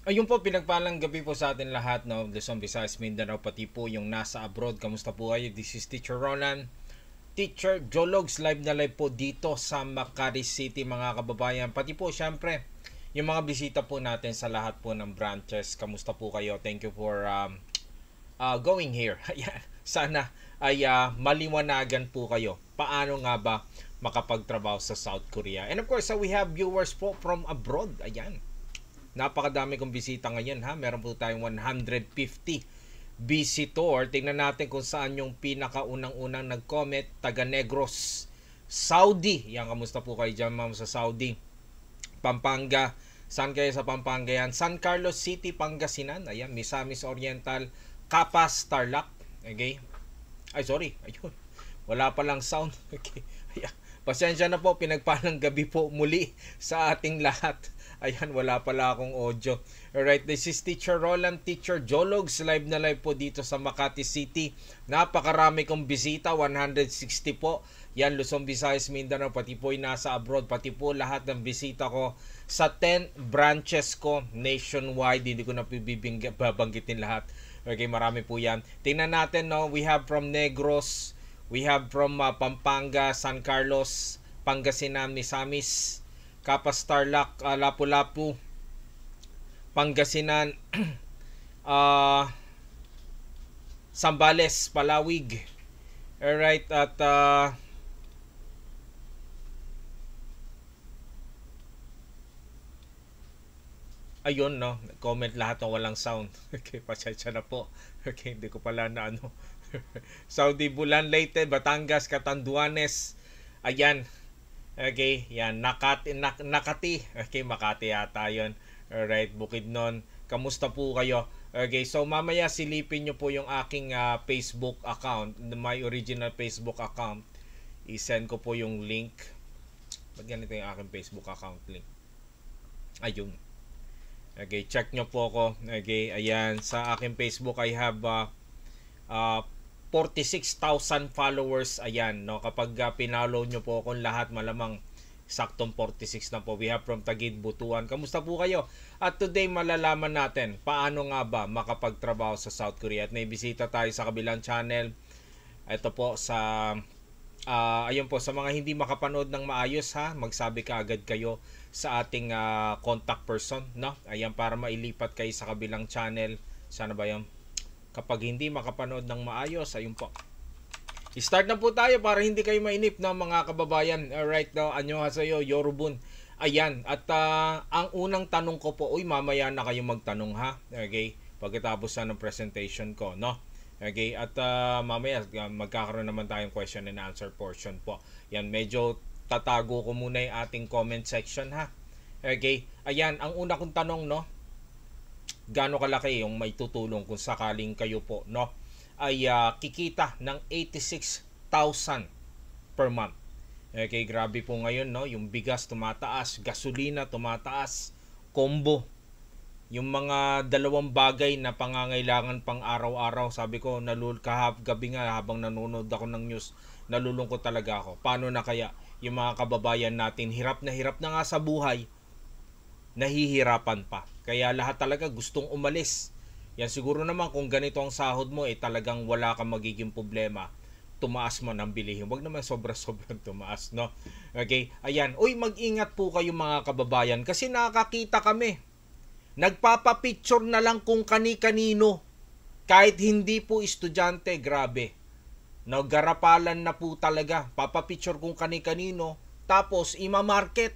Ayun po, pinagpalang gabi po sa atin lahat, no? Luzon, Visayas, Mindanao, pati po yung nasa abroad. Kamusta po kayo? This is Teacher Ronan. Teacher Jologs, live na live po dito sa Makati City, mga kababayan. Pati po, syempre, yung mga bisita po natin sa lahat po ng branches. Kamusta po kayo? Thank you for going here. Ayan. Sana ay maliwanagan po kayo. Paano nga ba makapagtrabaho sa South Korea? And of course, we have viewers po from abroad. Ayan. Napakadami kong bisita ngayon, ha. Meron po tayong 150 visitor. Tingnan natin kung saan yung pinakaunang-unang nag-comment. Taga Negros, Saudi. Yan, kamusta po kayo dyan, ma'am, sa Saudi? Pampanga. Saan kayo sa Pampanga yan? San Carlos City, Pangasinan. Ayan, Misamis Oriental, Capas, Tarlac. Okay. Ay, sorry. Ayun. Wala palang sound. Okay. Ayan. Pasensya na po, pinagpalang gabi po muli sa ating lahat. Ayan, wala pala akong audio. Alright, this is Teacher Roland, Teacher Jologs. Live na live po dito sa Makati City. Napakarami kong bisita, 160 po. Yan, Luzon, Visayas, Mindanao, pati po yung nasa abroad. Pati po lahat ng bisita ko sa 10 branches ko nationwide. Hindi ko na babanggitin lahat. Okay, marami po yan. Tingnan natin, no? We have from Negros, we have from Pampanga, San Carlos, Pangasinan, Misamis, Capas, Tarlac, Lapu-Lapu, Pangasinan, Zambales, Palawig. Alright, at ayun, no, comment lahat ng walang sound. Okay, pasensya na po. Okay, hindi ko pala na ano. Saudi, Bulan, Leyte, Batangas, Catanduanes. Ayan. Okay, yan, Nakati. Okay, Makati yata yun. Alright, Bukidnon. Kamusta po kayo? Okay, so mamaya silipin nyo po yung aking Facebook account, my original Facebook account. I-send ko po yung link. Ba't ganito yung aking Facebook account link? Ayun. Okay, check nyo po ako. Okay, ayan, sa aking Facebook I have 46,000 followers. Ayan, no, kapag pinollow nyo po akong lahat, malamang saktong 46 na po. We have from Taguig, Butuan. Kamusta po kayo? At today malalaman natin paano nga ba makapagtrabaho sa South Korea. At may bisita tayo sa kabilang channel. Ito po sa ayun po, sa mga hindi makapanood ng maayos, ha, magsabi ka agad kayo sa ating contact person, no? Ayan, para mailipat kayo sa kabilang channel. Sana ba yun? Kapag hindi makapanood ng maayos, ayun po. I-start na po tayo para hindi kayo mainip, no, mga kababayan. Alright, no, annyeonghaseyo, yorubun. Ayan, at ang unang tanong ko po, uy, mamaya na kayo magtanong, ha? Okay, pagkatapos na ng presentation ko, no? Okay, at mamaya magkakaroon naman tayong question and answer portion po. Yan, medyo tatago ko muna yung ating comment section, ha? Okay, ayan, ang una kong tanong, no, gaano kalaki yung may tutulong kung sakaling kayo po, no, ay kikita ng 86,000 per month. Okay, grabe po ngayon, no, yung bigas tumataas, gasolina tumataas, combo, yung mga dalawang bagay na pangangailangan pang araw-araw. Sabi ko, gabi nga habang nanonood ako ng news, nalulungkot talaga ako. Paano na kaya yung mga kababayan natin, hirap na nga sa buhay, nahihirapan pa. Kaya lahat talaga gustong umalis. Yan, siguro naman kung ganito ang sahod mo, talagang wala kang magiging problema. Tumaas man ang bilihin. Huwag naman sobra-sobrang tumaas, no? Okay, ayan. Uy, mag-ingat po kayo mga kababayan kasi nakakita kami. Nagpapapicture na lang kung kani-kanino. Kahit hindi po estudyante, grabe. Naggarapalan na po talaga. Papapicture kung kani-kanino. Tapos, ima-market.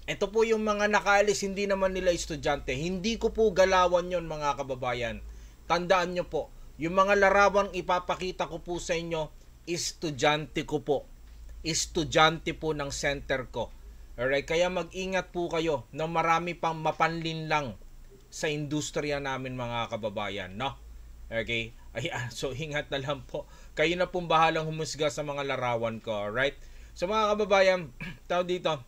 Ito po yung mga nakaalis, hindi naman nila estudyante. Hindi ko po galawan yon, mga kababayan. Tandaan nyo po, yung mga larawang ipapakita ko po sa inyo, estudyante ko po. Estudyante po ng center ko. Alright, kaya mag-ingat po kayo na marami pang mapanlinlang sa industriya namin, mga kababayan, no? Okay? Ayan, so ingat na lang po. Kayo na pong bahalang humusga sa mga larawan ko, alright? So mga kababayan, tao dito.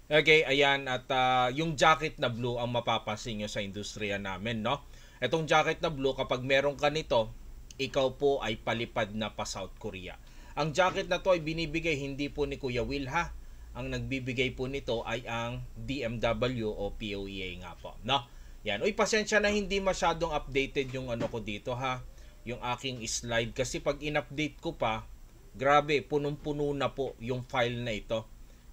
Okay, ayan, at yung jacket na blue ang mapapansin nyo sa industriya namin, no? Itong jacket na blue, kapag meron ka nito, ikaw po ay palipad na pa South Korea. Ang jacket na to ay binibigay hindi po ni Kuya Will, ha? ang nagbibigay po nito ay ang DMW o POEA nga po, no? Yan. Uy, pasensya na hindi masyadong updated yung ano ko dito ha, yung aking slide kasi pag in-update ko pa, grabe, punong-puno na po yung file na ito.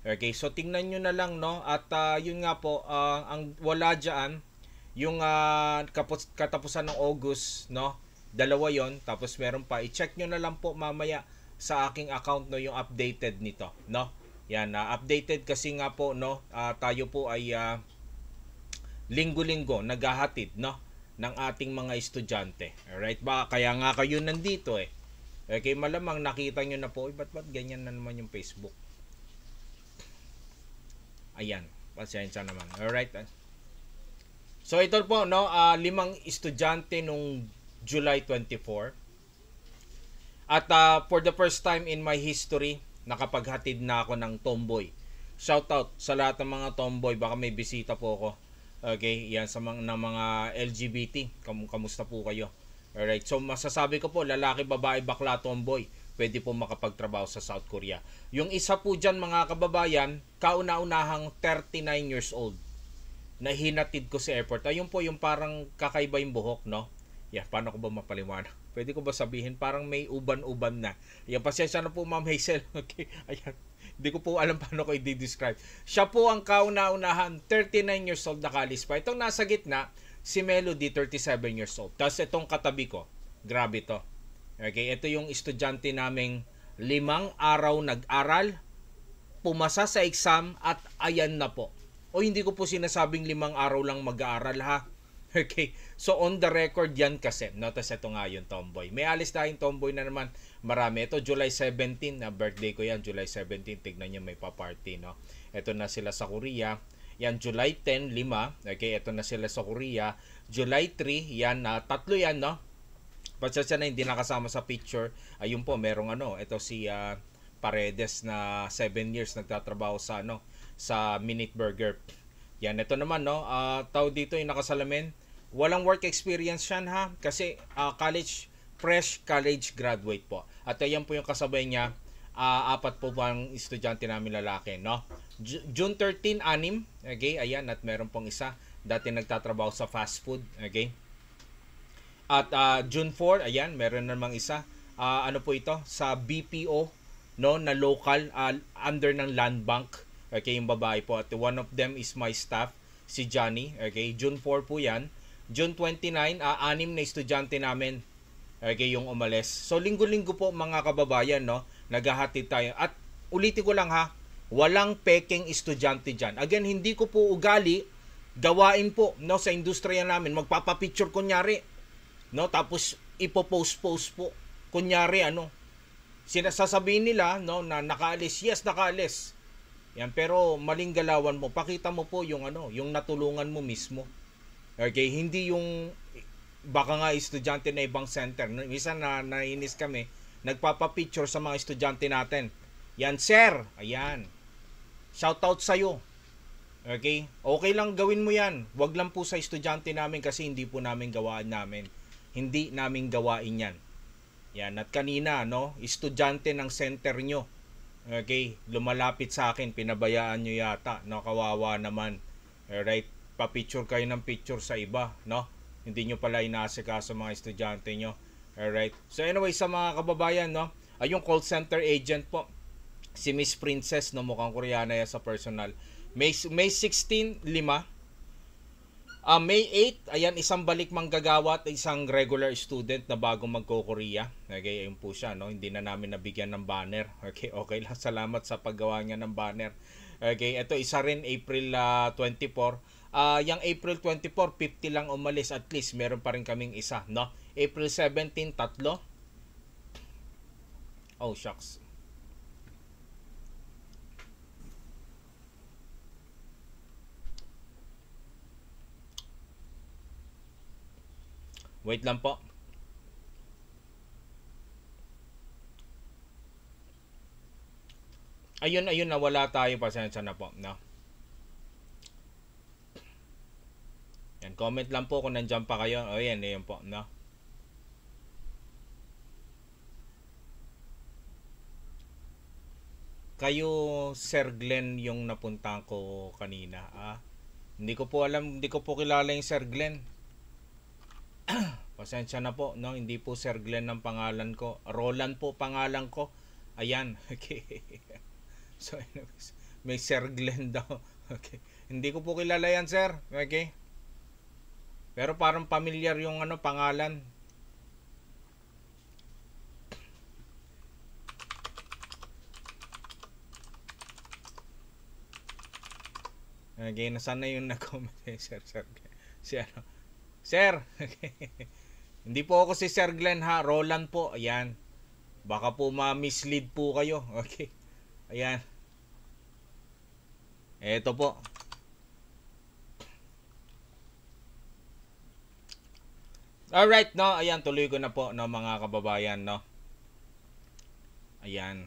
Okay, so tingnan nyo na lang, no? At yun nga po, ang wala dyan, yung katapusan ng August, no? Dalawa yon, tapos meron pa. I-check nyo na lang po mamaya sa aking account, no, yung updated nito, no? Yan, updated kasi nga po, no? Tayo po ay linggo-linggo naghahatid, no, ng ating mga estudyante. Alright? Kaya nga kayo nandito eh. Okay, malamang nakita nyo na po, ba't ganyan na naman yung Facebook? Ayan, pasensya naman. Alright. So ito po, no, 5 estudyante nung July 24. At for the first time in my history, nakapaghatid na ako ng tomboy. Shout out sa lahat ng mga tomboy, baka may bisita po ako. Okay, yan sa mga LGBT. Kamusta po kayo? Alright, so masasabi ko po, lalaki, babae, bakla, tomboy, pwede po makapagtrabaho sa South Korea. Yung isa po dyan, mga kababayan, kauna-unahang 39 years old na hinatid ko sa airport. Ayun po yung parang kakaiba yung buhok, no? Yeah, paano ko ba mapaliwanag? Pwede ko ba sabihin parang may uban-uban na? Yan, pasensya na po Ma'am Hazel. Okay, ayan. Hindi ko po alam paano ko i-describe. Siya po ang kauna-unahan, 39 years old na kalis pa. Itong nasa gitna, si Melody, 37 years old. Tapos itong katabi ko, grabe to. Okay, ito yung estudyante naming 5 araw nag-aral, pumasa sa exam at ayan na po. O hindi ko po sinasabing 5 araw lang mag-aaral ha. Okay, so on the record yan kasi. Notice ito nga yung tomboy. May alis tayong tomboy na naman. Marami. Ito July 17, na birthday ko yan. July 17, tignan nyo may pa-party, no? Ito na sila sa Korea. Yan, July 10, 5. Okay, ito na sila sa Korea. July 3, yan, 3 yan, no? Pasensya na hindi nakasama sa picture. Ayun po, merong ito si Paredes na 7 years nagtatrabaho sa sa Minute Burger. Yan, ito naman, no? Tao dito yung nakasalamin. Walang work experience yan, ha? Kasi fresh college graduate po. At ayan po yung kasabay niya, 4 po bang estudyante namin lalaki, no? June 13, 6. Okay, ayan, at meron pong isa. Dati nagtatrabaho sa fast food, okay? At June 4, ayan, meron namang isa. Ano po ito? Sa BPO, no, na local, under ng Land Bank. Okay, yung babae po. At one of them is my staff, si Johnny. Okay, June 4 po yan. June 29, 6 na estudyante namin. Okay, yung umalis. So, linggo-linggo po mga kababayan, no, naghahatid tayo. At ulitin ko lang ha, walang peking estudyante dyan. Again, hindi ko po ugali, gawain po, no, sa industriya namin. Magpapapicture kunyari, no, tapos ipopost-post po. Kunyari, sinasasabihin nila, no, na nakaalis. Yes, nakaalis. Yan, pero maling galawan mo. Pakita mo po yung yung natulungan mo mismo. Okay, hindi yung baka nga estudyante na ibang center. Minsan na nainis kami, nagpapapicture sa mga estudyante natin. Yan, sir. Ayan. Shoutout sa'yo. Okay? Okay lang gawin mo yan. Wag lang po sa estudyante namin kasi hindi po namin gawain namin. Hindi namin gawain yan. Yan. At kanina, no, estudyante ng center nyo. Okay? Lumalapit sa akin. Pinabayaan nyo yata. No, kawawa naman. Alright? Pa-picture kayo ng picture sa iba. No? Hindi nyo pala inaasikaso sa mga estudyante nyo. Alright? So anyway, sa mga kababayan, no, yung call center agent po, si Miss Princess, no, mukhang Koreana yan sa personal. May 16, 5. May 8, ayan, isang balik manggagawa at isang regular student na bago magko-Korea. Okay, ayun po siya, no? Hindi na namin nabigyan ng banner. Okay, okay lang. Salamat sa paggawa niya ng banner. Okay, ito isa rin April 24. Yung April 24, 50 lang umalis. At least meron pa rin kaming isa, no? April 17, 3. Oh, shucks. Wait lang po. Ayun, nawala tayo. Pasensya na po, no? Yan, comment lang po kung nandiyan pa kayo. O yan po, no? Kayo, Sir Glenn, yung napuntahan ko kanina. Hindi ko po alam, hindi ko po kilala yung Sir Glenn. Pasensya na po, no? Hindi po Sir Glenn ang pangalan ko. Roland po pangalan ko. Ayan. Okay. So, anyways, may Sir Glenn daw. Okay. Hindi ko po kilala yan, sir. Okay. Pero parang familiar yung pangalan. Okay, nasaan na yung nag-comment? Sir. Si ano? Sir! Okay. Hindi po ako si Sir Glenn ha. Roland po. Ayan. Baka po ma-mislead po kayo. Okay. Ayan. Eto po. Alright, no? Ayan, tuloy ko na po, no, mga kababayan, no? Ayan.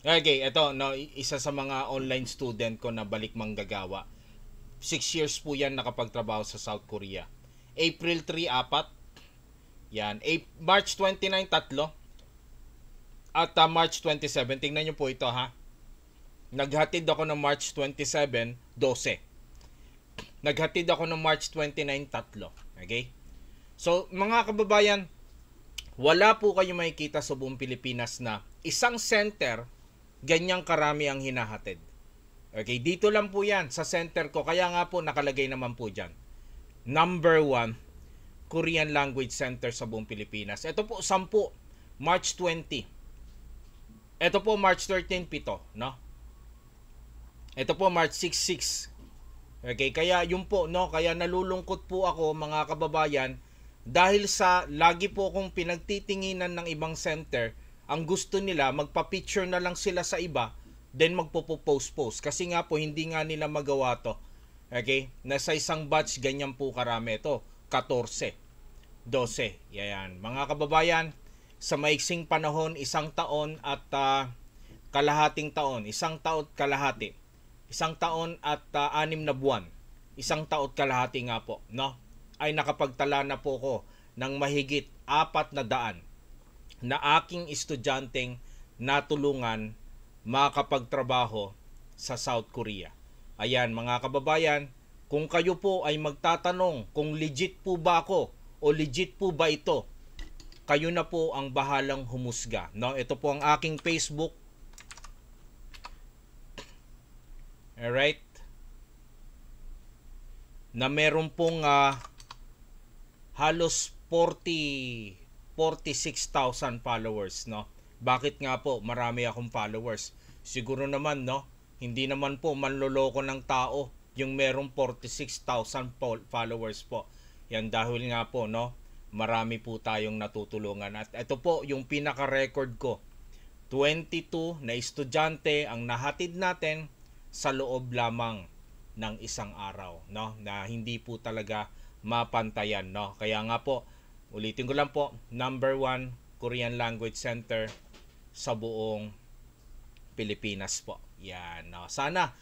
Okay, ito, no, isa sa mga online student ko na balik manggagawa. 6 years po yan nakapagtrabaho sa South Korea. April 3, 4. Yan. March 29, 3. At March 27. Tingnan nyo po ito, ha. Naghatid ako ng March 27, 12. Naghatid ako ng March 29, 3. Okay? So, mga kababayan, wala po kayo makikita sa buong Pilipinas na isang center, ganyang karami ang hinahatid. Okay, dito lang po yan sa center ko. Kaya nga po nakalagay naman po dyan. Number 1, Korean Language Center sa buong Pilipinas. Ito po, 10. March 20. Ito po, March 13, 7. No? Ito po, March 6, 6. Okay, kaya yun po, no? Kaya nalulungkot po ako, mga kababayan, dahil sa lagi po akong pinagtitinginan ng ibang center, ang gusto nila, magpa-picture na lang sila sa iba, then magpo-post. Kasi nga po, hindi nga nila magawa to. Okay? Nasa isang batch, ganyan po karami. Ito, 14, 12. Yan. Mga kababayan, sa maiksing panahon, 1 taon at kalahating taon. 1 taon kalahati. 1 taon at 6 na buwan. 1 taon kalahati nga po. No? Ay nakapagtala na po ko ng mahigit 400 na aking estudyanteng natulungan makapagtrabaho sa South Korea. Ayan, mga kababayan, kung kayo po ay magtatanong kung legit po ba ako o legit po ba ito, kayo na po ang bahalang humusga. No? Ito po ang aking Facebook. Alright? Na meron pong halos 46,000 followers, no? Bakit nga po marami akong followers? Siguro naman, no? Hindi naman po manloloko ng tao yung merong 46,000 followers po. Yan dahil nga po, no? Marami po tayong natutulungan. At ito po yung pinaka-record ko. 22 na estudyante ang nahatid natin sa loob lamang ng isang araw, no? Na hindi po talaga mapantayan, no? Kaya nga po, ulitin ko lang po, number 1 Korean Language Center sa buong Pilipinas po. Yan, no? Sana,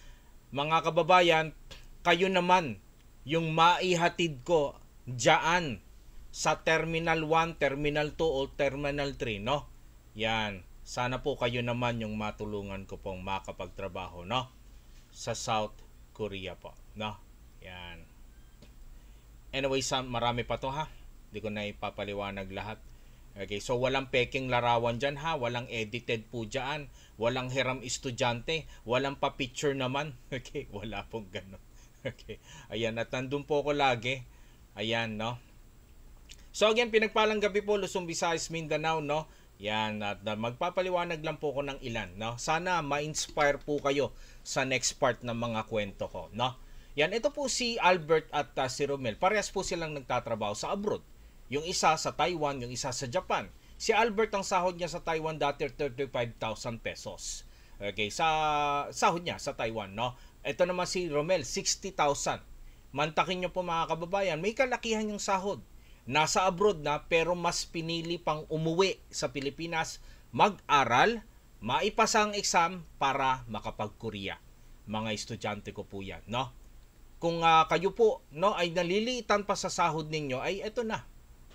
mga kababayan, kayo naman yung maihatid ko dyan sa Terminal 1, Terminal 2 o Terminal 3, no? Yan. Sana po kayo naman yung matulungan ko pong makapagtrabaho, no? Sa South Korea po, no? Yan. Anyway, marami pa to, ha? Hindi ko na ipapaliwanag lahat. Okay, so walang peking larawan dyan, ha? Walang edited po dyan. Walang hiram estudyante. Walang pa-picture naman. Okay, wala pong gano'n. Okay, ayan. At nandun po ako lagi. Ayan, no? So again, pinagpalang gabi po, Luzon, Visayas, Mindanao, no? Yan, at magpapaliwanag lang po ko ng ilan, no? Sana ma-inspire po kayo sa next part ng mga kwento ko, no? Yan, ito po si Albert at si Romel. Parehas po silang nagtatrabaho sa abroad. Yung isa sa Taiwan, yung isa sa Japan. Si Albert, ang sahod niya sa Taiwan dati 35,000 pesos. Okay, sa sahod niya sa Taiwan, no? Ito naman si Romel, 60,000. Mantakin niyo po, mga kababayan, may kalakihan yung sahod. Nasa abroad na, pero mas pinili pang umuwi sa Pilipinas, mag-aral, maipasa ang exam para makapag-Korea. Mga estudyante ko po yan, no? kung kayo po no ay naliliitan pa sa sahod ninyo, ay eto na.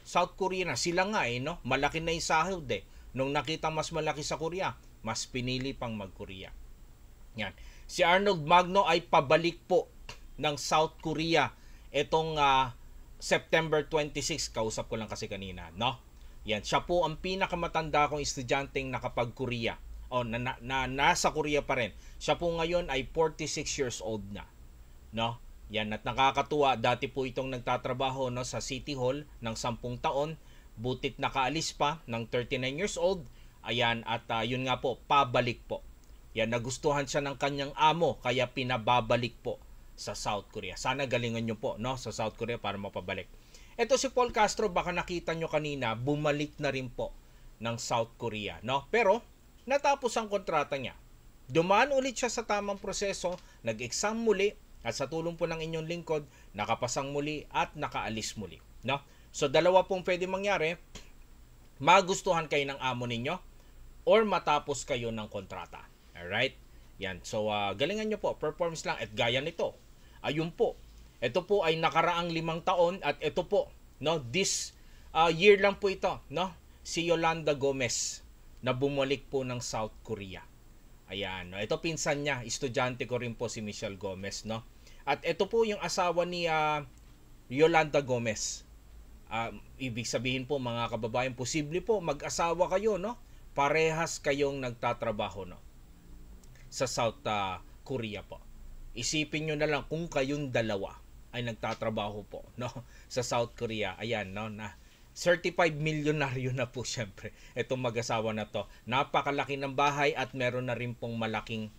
South Korea na sila nga no, malaki na 'yung sahod Nung nakita mas malaki sa Korea, mas pinili pang mag-Korea. Yan. Si Arnold Magno ay pabalik po ng South Korea itong September 26, kausap ko lang kasi kanina, no? Yan, siya po ang pinakamatanda kong estudyanteng nakapag-Korea o nasa Korea pa rin. Siya po ngayon ay 46 years old na, no? Yan, at nakakatuwa, dati po itong nagtatrabaho no sa City Hall ng 10 taon, butit nakaalis pa ng 39 years old. Ayan, at yun nga po, pabalik po. Yan, nagustuhan siya ng kanyang amo kaya pinababalik po sa South Korea. Sana galingan nyo po no sa South Korea para mapabalik. Ito si Paul Castro, baka nakita nyo kanina, bumalik na rin po ng South Korea, no? Pero natapos ang kontrata niya. Dumaan ulit siya sa tamang proseso, nag-exam muli, at sa tulong po ng inyong lingkod, nakapasang muli at nakaalis muli, no? So dalawa pong pwede mangyari, magustuhan kayo ng amo ninyo or matapos kayo ng kontrata. Alright? Yan. So galingan nyo po, performance lang at gaya nito. Ayun po. Ito po ay nakaraang 5 taon at ito po, no, this year lang po ito, no? Si Yolanda Gomez na bumalik po ng South Korea. Ayan, no? Ito pinsan niya, estudyante ko rin po si Michelle Gomez, no? At ito po yung asawa ni Yolanda Gomez. Ibig sabihin po mga kababayan, posible po mag-asawa kayo, no? Parehas kayong nagtatrabaho, no? Sa South Korea po. Isipin nyo na lang kung kayong dalawa ay nagtatrabaho po no sa South Korea. Ayan no, na certified milyonaryo na po syempre itong mag-asawa na to. Napakalaki ng bahay at meron na rin pong malaking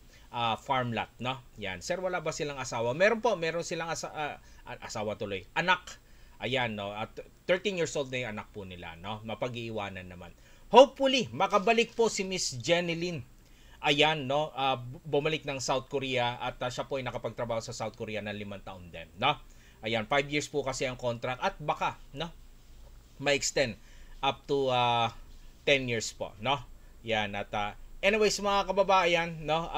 farm lot, no? Yan. Sir, wala ba silang asawa? Meron po, meron silang asawa tuloy. Anak. Ayan no, at 13 years old na yung anak po nila, no? Mapag-iiwanan naman. Hopefully makabalik po si Miss Jenny Lynn. Ayan, no, bumalik ng South Korea at siya po ay nakapagtrabaho sa South Korea ng 5 taon din, no? Ayan, 5 years po kasi ang contract at baka, no, ma-extend up to 10 years po, no? Yan, at anyways, mga kababayan, no,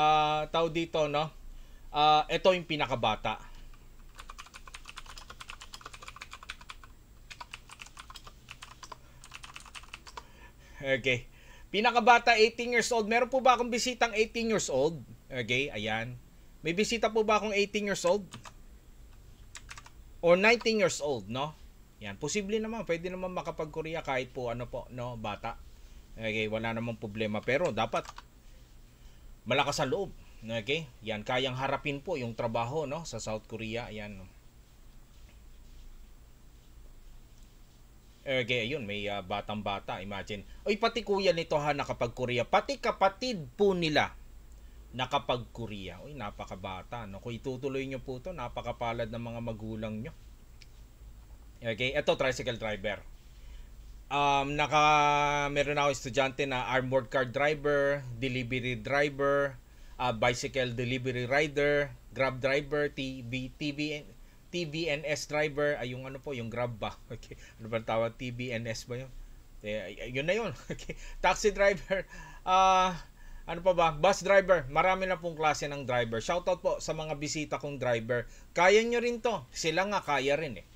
tao dito, no, ito yung pinakabata. Okay. Pinakabata, 18 years old. Meron po ba akong bisitang 18 years old? Okay, ayan. May bisita po ba akong 18 years old? Or 19 years old, no? Yan, posible naman. Pwede naman makapag-Korea kahit po, ano po, no, bata. Okay, wala namang problema. Pero dapat malakas ang loob. Okay? Yan, kayang harapin po yung trabaho, no, sa South Korea. Ayan, no. Okay, ayun, may batang-bata, imagine. Oy, pati kuya nito nakapag-Korea. Pati kapatid po nila nakapag-Korea. Oy, napakabata, no? Kung itutuloy nyo po to, napakapalad ng mga magulang nyo. Okay, eto, tricycle driver. Meron ako estudyante na armored car driver, delivery driver, bicycle delivery rider, grab driver, TBNS driver, ay yung ano po, yung Grab ba? Okay. Ano ba tawag? TBNS ba yun? Yun na yun. Okay. Taxi driver, ano pa ba? Bus driver. Marami na pong klase ng driver. Shoutout po sa mga bisita kong driver. Kaya nyo rin to. Sila nga kaya rin eh.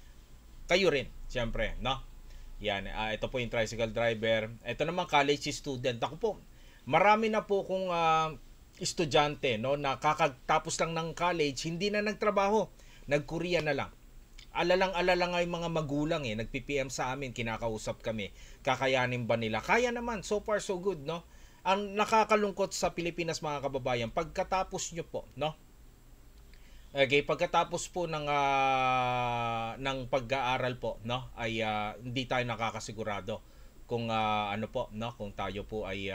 Kayo rin, syempre, no? Yan, ito po yung tricycle driver. Ito naman college student. Ako po, marami na po kong estudyante, no, na kakatapos lang ng college, hindi na nagtrabaho. Nag-Korea na lang. Alalang-alala nga yung mga magulang nagpi-PM sa amin, kinakausap kami. Kakayanin ba nila? Kaya naman, so far so good, no? Ang nakakalungkot sa Pilipinas, mga kababayan, pagkatapos nyo po, no? Okay, pagkatapos po ng pag-aaral po, no, ay hindi tayo nakakasigurado kung ano po, no, kung tayo po ay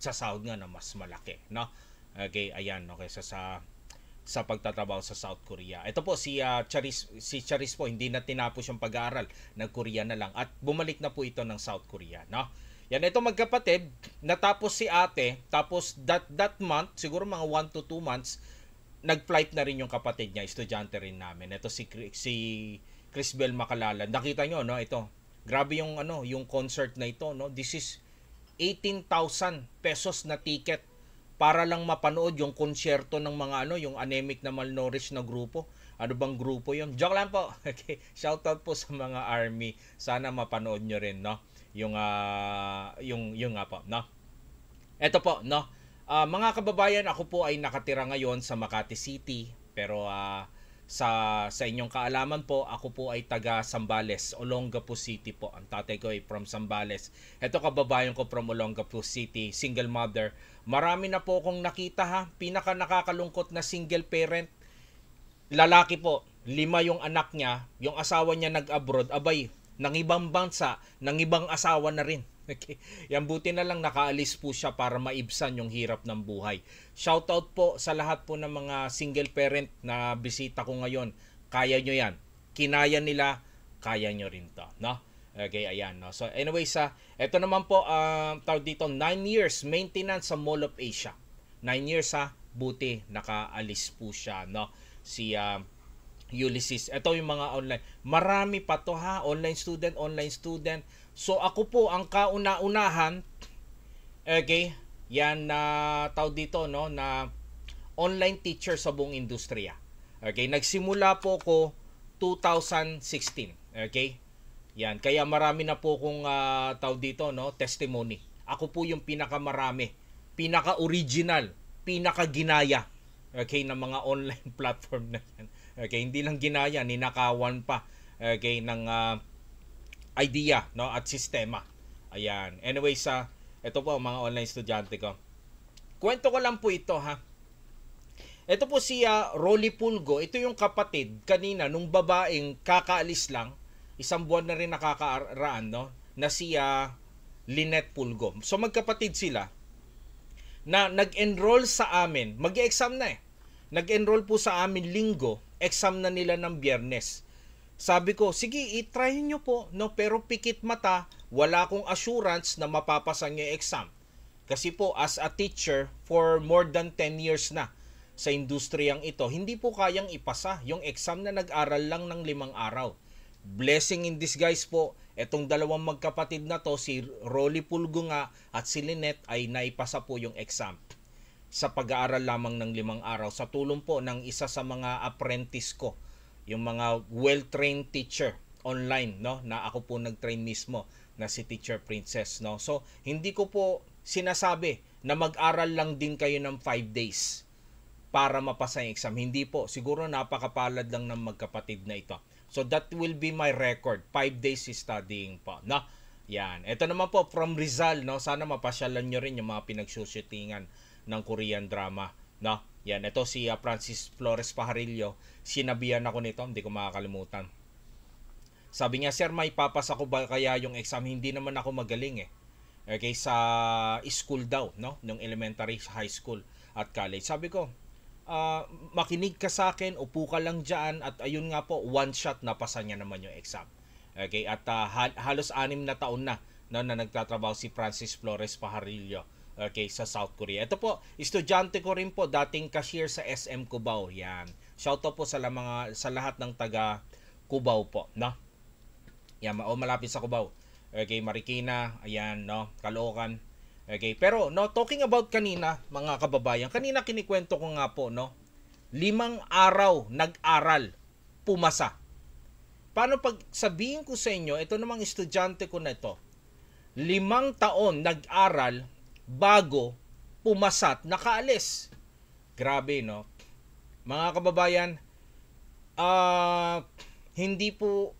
sasahod nga na mas malaki, no? Okay, ayan, okay, sa pagtatrabaho sa South Korea. Ito po si Charis po, hindi na tinapos yung pag-aaral, nag-Korea na lang at bumalik na po ito ng South Korea, no? Yan, ito magkapatid, natapos si ate, tapos that month, siguro mga 1 to 2 months, nag-flight na rin yung kapatid niya, estudyante rin namin. Ito si Crisbel Macalala. Nakita nyo, no, ito. Grabe yung yung concert na ito, no? This is 18,000 pesos na ticket para lang mapanood yung konsyerto ng mga yung anemic na malnourished na grupo. Ano bang grupo yun? Joke lang po. Okay. Shoutout po sa mga army. Sana mapanood nyo rin, no? Yung nga po, no? Ito po, no? Mga kababayan, ako po ay nakatira ngayon sa Makati City. Pero sa inyong kaalaman po, ako po ay taga Zambales, Olongapo City po. Ang tatay ko ay from Zambales. Ito kababayan ko from Olongapo City, single mother. Marami na po akong nakita ha. Pinaka nakakalungkot na single parent. Lalaki po, 5 yung anak niya, yung asawa niya nag-abroad, abay, ng ibang bansa, ng ibang asawa na rin. Okay. Yan buti na lang nakaalis po siya para maibsan yung hirap ng buhay. Shoutout po sa lahat po ng mga single parent na bisita ko ngayon. Kaya nyo yan. Kinaya nila, kaya nyo rin to. No? Okay, ayan. No? So anyways, ito naman po, tawag dito, 9 years maintenance sa Mall of Asia. 9 years buti nakaalis po siya. No? Si Ulysses. Ito yung mga online. Marami pa to ha. Online student. So ako po ang kauna-unahan, okay, yan na tawag dito, no, na online teacher sa buong industriya. Okay, nagsimula po ko 2016. Okay? Yan, kaya marami na po kong tawag dito, no, testimony. Ako po yung pinakamarami, pinaka-original, pinaka-ginaya, okay, ng mga online platform na yan. Okay, hindi lang ginaya, ninakawan pa, okay, ng idea, no, at sistema. Ayan. Anyways, ito po mga online estudyante ko. Kwento ko lang po ito ha. Ito po si Rolly Pulgo. Ito yung kapatid kanina nung babaeng kakaalis lang, 1 buwan na rin nakakaraan, no, na si Lynette Pulgo. So magkapatid sila na nag-enroll sa amin. Mag-exam na eh. Nag-enroll po sa amin linggo, exam na nila ng Biyernes. Sabi ko, sige, i-try nyo po, no? Pero pikit mata, wala akong assurance na mapapasa nyo yung exam. Kasi po, as a teacher, for more than 10 years na sa industriyang ito, hindi po kayang ipasa yung exam na nag-aral lang ng 5 araw. Blessing in disguise po, etong dalawang magkapatid na to, si Rolly Pulgo nga at si Lynette, ay naipasa po yung exam sa pag-aaral lamang ng 5 araw sa tulong po ng isa sa mga apprentice ko, yung mga well-trained teacher online, no, na ako po nag-train mismo, na si Teacher Princess, no. So hindi ko po sinasabi na mag-aral lang din kayo ng 5 days para mapasa yung exam. Hindi po, siguro napakapalad lang ng magkapatid na ito. So that will be my record, 5 days studying po, no. Yan, ito naman po from Rizal, no. Sana mapasyalan nyo rin yung mga pinagsushootingan ng Korean drama, no. Yan, ito si Francis Flores Pajarillo. Sinabihan ako nito, hindi ko makakalimutan. Sabi niya, sir, may papasa ko ba kaya yung exam? Hindi naman ako magaling eh. Okay, sa school daw, no? Nung elementary, high school at college. Sabi ko, makinig ka sa akin, upo ka lang dyan, at ayun nga po, one shot napasa niya naman yung exam. Okay, at halos 6 na taon na, no, na nagtatrabaho si Francis Flores Pajarillo. Okay, sa South Korea. Ito po, estudyante ko rin po, dating cashier sa SM Cubao. Yan. Shoutout po sa lahat ng taga Cubao po, no? Yan, malapit sa Cubao. Okay, Marikina, ayan, no, Caloocan. Okay, pero no, talking about kanina, mga kababayan, kanina kinikwento ko nga po, no, 5 araw nag-aral, pumasa. Paano pag sabihin ko sa inyo, ito namang estudyante ko na ito, 5 taon nag-aral, bago pumasat, nakaalis. Grabe, no? Mga kababayan, hindi po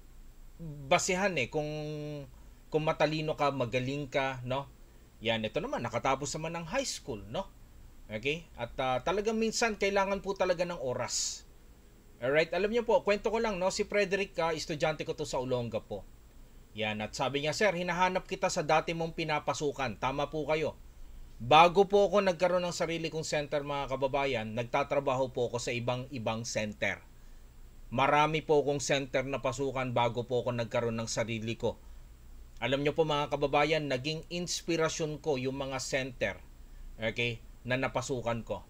basehan kung matalino ka, magaling ka, no? Yan, ito naman, nakatapos naman ng high school, no? Okay? At talagang minsan, kailangan po talaga ng oras. Alright? Alam niyo po, kwento ko lang, no? Si Frederick, estudyante ko to sa Olongapo. Yan, at sabi niya, sir, hinahanap kita sa dati mong pinapasukan. Tama po kayo. Bago po ako nagkaroon ng sarili kong center, mga kababayan, nagtatrabaho po ako sa ibang center. Marami po akong center na pasukan bago po ako nagkaroon ng sarili ko. Alam nyo po mga kababayan, naging inspirasyon ko yung mga center, okay, na napasukan ko.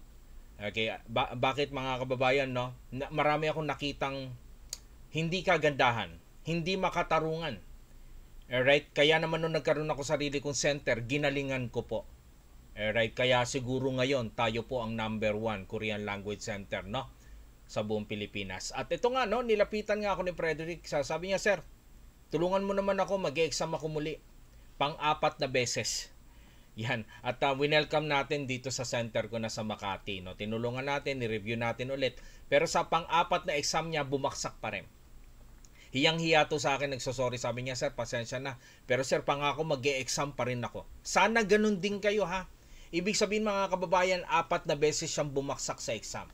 Okay, bakit mga kababayan, no? Marami akong nakitang hindi kagandahan, hindi makatarungan. Alright, kaya naman nung nagkaroon ako sarili kong center, ginalingan ko po. Alright, kaya siguro ngayon tayo po ang number 1 Korean Language Center, no? sa buong Pilipinas. At ito nga, no, nilapitan nga ako ni Frederick. Sabi niya, sir, tulungan mo naman ako, mag-e-exam ako muli. Pang-4 na beses. Yan. At winelcome natin dito sa center ko na sa Makati. No? Tinulungan natin, ni-review natin ulit. Pero sa pang-4 na exam niya, bumaksak pa rin. Hiyang-hiya to sa akin, nagsosorry. Sabi niya, sir, pasensya na. Pero sir, pangako mag-e-exam pa rin ako. Sana ganun din kayo, ha? Ibig sabihin, mga kababayan, 4 na beses siyang bumaksak sa exam.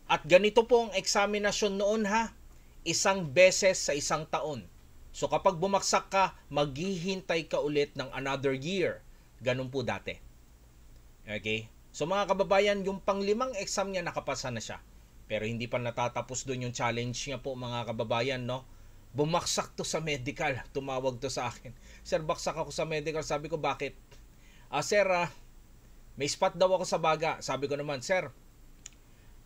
At ganito po ang eksaminasyon noon, ha? 1 beses sa 1 taon. So kapag bumagsak ka, maghihintay ka ulit ng another year. Ganun po dati. Okay? So mga kababayan, yung pang-5 exam niya, nakapasa na siya. Pero hindi pa natatapos doon yung challenge niya po, mga kababayan, no? Bumaksak to sa medical. Tumawag to sa akin. Sir, baksak ako sa medical. Sabi ko, bakit? Sir, may spot daw ako sa baga. Sabi ko naman, sir,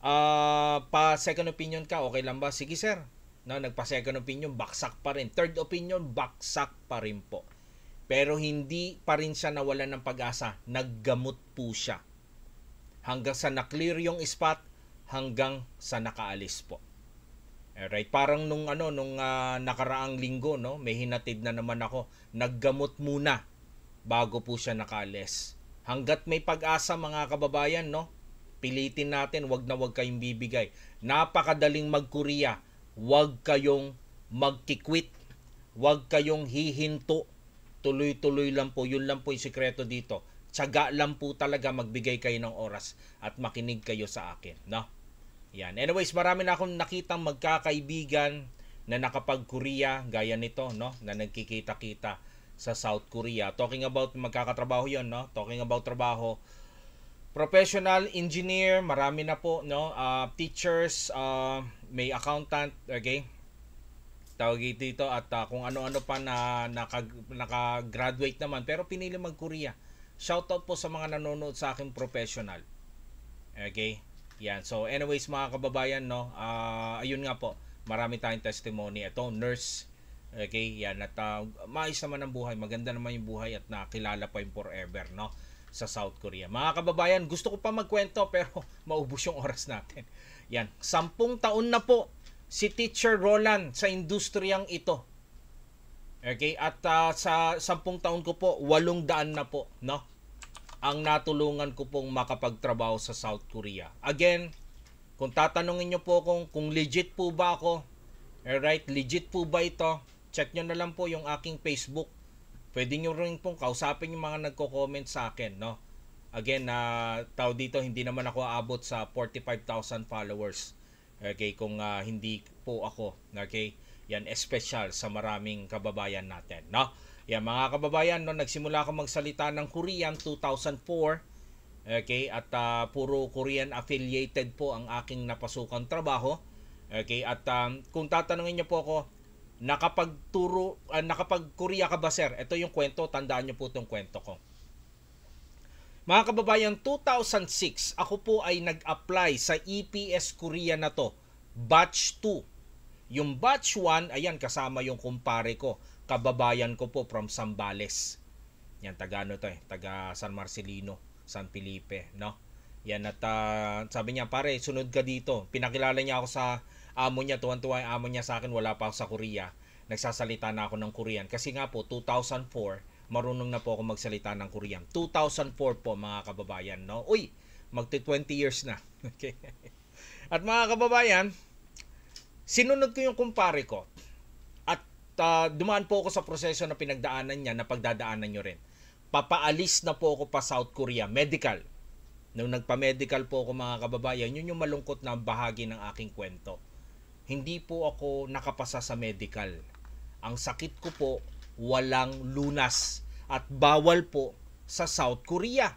pa second opinion ka, okay lang ba? Sige, sir. No, nagpa second opinion, baksak pa rin. Third opinion, baksak pa rin po. Pero hindi pa rin siya nawalan ng pag-asa. Naggamot po siya. Hanggang sa na-clear yung spot, hanggang sa nakaalis po. Alright, parang nung nakaraang linggo, no, may hinatid na naman ako. Naggamot muna bago po siya nakaalis. Hanggat may pag-asa, mga kababayan, no, pilitin natin, wag na wag kayong bibigay. Napakadaling mag-Korea. Wag kayong magkikwit. Wag kayong hihinto. Tuloy-tuloy lang po. Yun lang po yung sikreto dito. Tiyaga lang po talaga, magbigay kayo ng oras at makinig kayo sa akin, no? Yan. Anyways, marami na akong nakitang magkakaibigan na nakapag-Korea gaya nito, no? Na nagkikita-kita sa South Korea. Talking about magkakatrabaho 'yon, no? Talking about trabaho. Professional engineer, marami na po, no? Teachers, may accountant, okay? Tawag dito at kung ano-ano pa na naka-graduate naman pero pinili mag-Korea. Shoutout po sa mga nanonood sa akin professional. Okay? Yan. So anyways, mga kababayan, no, ayun nga po, marami tayong testimony. Ito, nurse. Okay? Yan. At maayos naman ang buhay. Maganda naman yung buhay at nakilala pa yung forever, no, sa South Korea. Mga kababayan, gusto ko pa magkwento pero maubos yung oras natin. Yan. 10 taon na po si Teacher Roland sa industriyang ito. Okay? At sa 10 taon ko po, 800 na po, no, ang natulungan ko pong makapagtrabaho sa South Korea. Again, kung tatanungin nyo po kung legit po ba ako, alright, legit po ba ito, check nyo na lang po yung aking Facebook. Pwede nyo rin pong kausapin yung mga nagko-comment sa akin, no? Again, tao dito, hindi naman ako aabot sa 45,000 followers. Okay, kung hindi po ako, okay? Yan, espesyal sa maraming kababayan natin, no? Yan, mga kababayan, no, nagsimula ako magsalita ng Korean 2004. Okay, at puro Korean affiliated po ang aking napasukang trabaho. Okay, at kung tatanungin niyo po ako, nakapag-Korea ka ba, sir? Ito yung kwento, tandaan niyo po itong kwento ko. Mga kababayan, 2006, ako po ay nag-apply sa EPS Korea na to, batch 2. Yung batch 1, ayan, kasama yung kumpare ko, kababayan ko po from Zambales. Yan, taga San Marcelino, San Felipe, no? Yan, at sabi niya, pare, sunod ka dito. Pinakilala niya ako sa amo niya, tuwan-tuwa yung amo niya sa akin, wala pa ako sa Korea. Nagsasalita na ako ng Korean. Kasi nga po, 2004, marunong na po ako magsalita ng Korean. 2004 po, mga kababayan, no? Uy, magti-20 years na. Okay. At mga kababayan, sinunod ko yung kumpare ko. At dumaan po ako sa proseso na pinagdaanan niya, na pagdadaanan nyo rin. Papaalis na po ako pa South Korea, medical. Nung nagpa-medical po ako, mga kababayan, yun yung malungkot na bahagi ng aking kwento. Hindi po ako nakapasa sa medical. Ang sakit ko po, walang lunas at bawal po sa South Korea.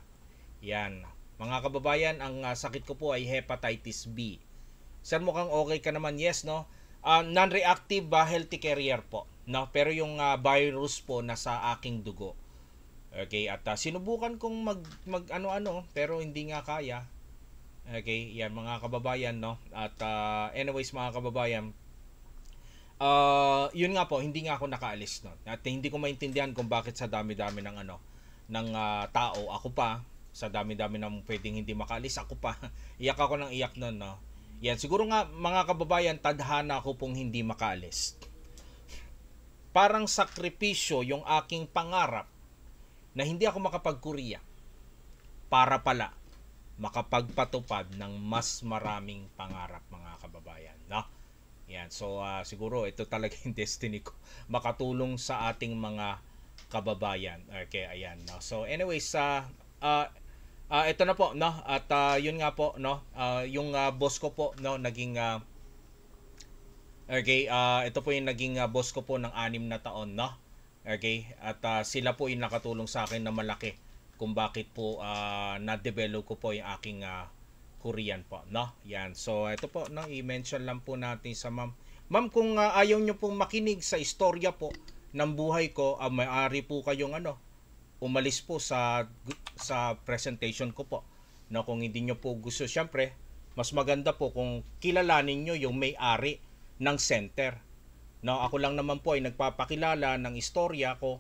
Yan. Mga kababayan, ang sakit ko po ay hepatitis B. Sir, mukhang okay ka naman. Yes, no? Non-reactive healthy carrier po, no? Pero yung virus po nasa aking dugo. Okay, at sinubukan kong mag ano-ano pero hindi nga kaya. Okay, yan mga kababayan, no? At anyways, mga kababayan, yun nga po, hindi nga ako nakaalis, no? At hindi ko maintindihan kung bakit sa dami-dami ng tao, ako pa, sa dami-dami ng pwedeng hindi makaalis, ako pa. Iyak ako ng iyak noon, no? Yan, siguro nga mga kababayan, tadhana ko pong hindi makaalis. Parang sakripisyo yung aking pangarap na hindi ako makapag-Korea para pala makapagpatupad ng mas maraming pangarap, mga kababayan, no? Yan, so siguro ito talaga yung destiny ko, makatulong sa ating mga kababayan. Okay, ayan, no? So anyways, ito na po, no? At yun nga po, no? Yung boss ko po, no, naging okay, ito po yung naging boss ko po ng 6 na taon, no? Okay, at sila po yung nakatulong sa akin na malaki kung bakit po na-develop ko po yung aking Korean po, no? Yan. So ito po, no, i-mention lang po natin sa ma'am. Ma'am, kung ayaw nyo pong makinig sa istorya po ng buhay ko, may-ari po kayong umalis po sa presentation ko po. No, kung hindi nyo po gusto, syempre, mas maganda po kung kilalanin nyo yung may-ari ng center. No, ako lang naman po ay nagpapakilala ng istorya ko.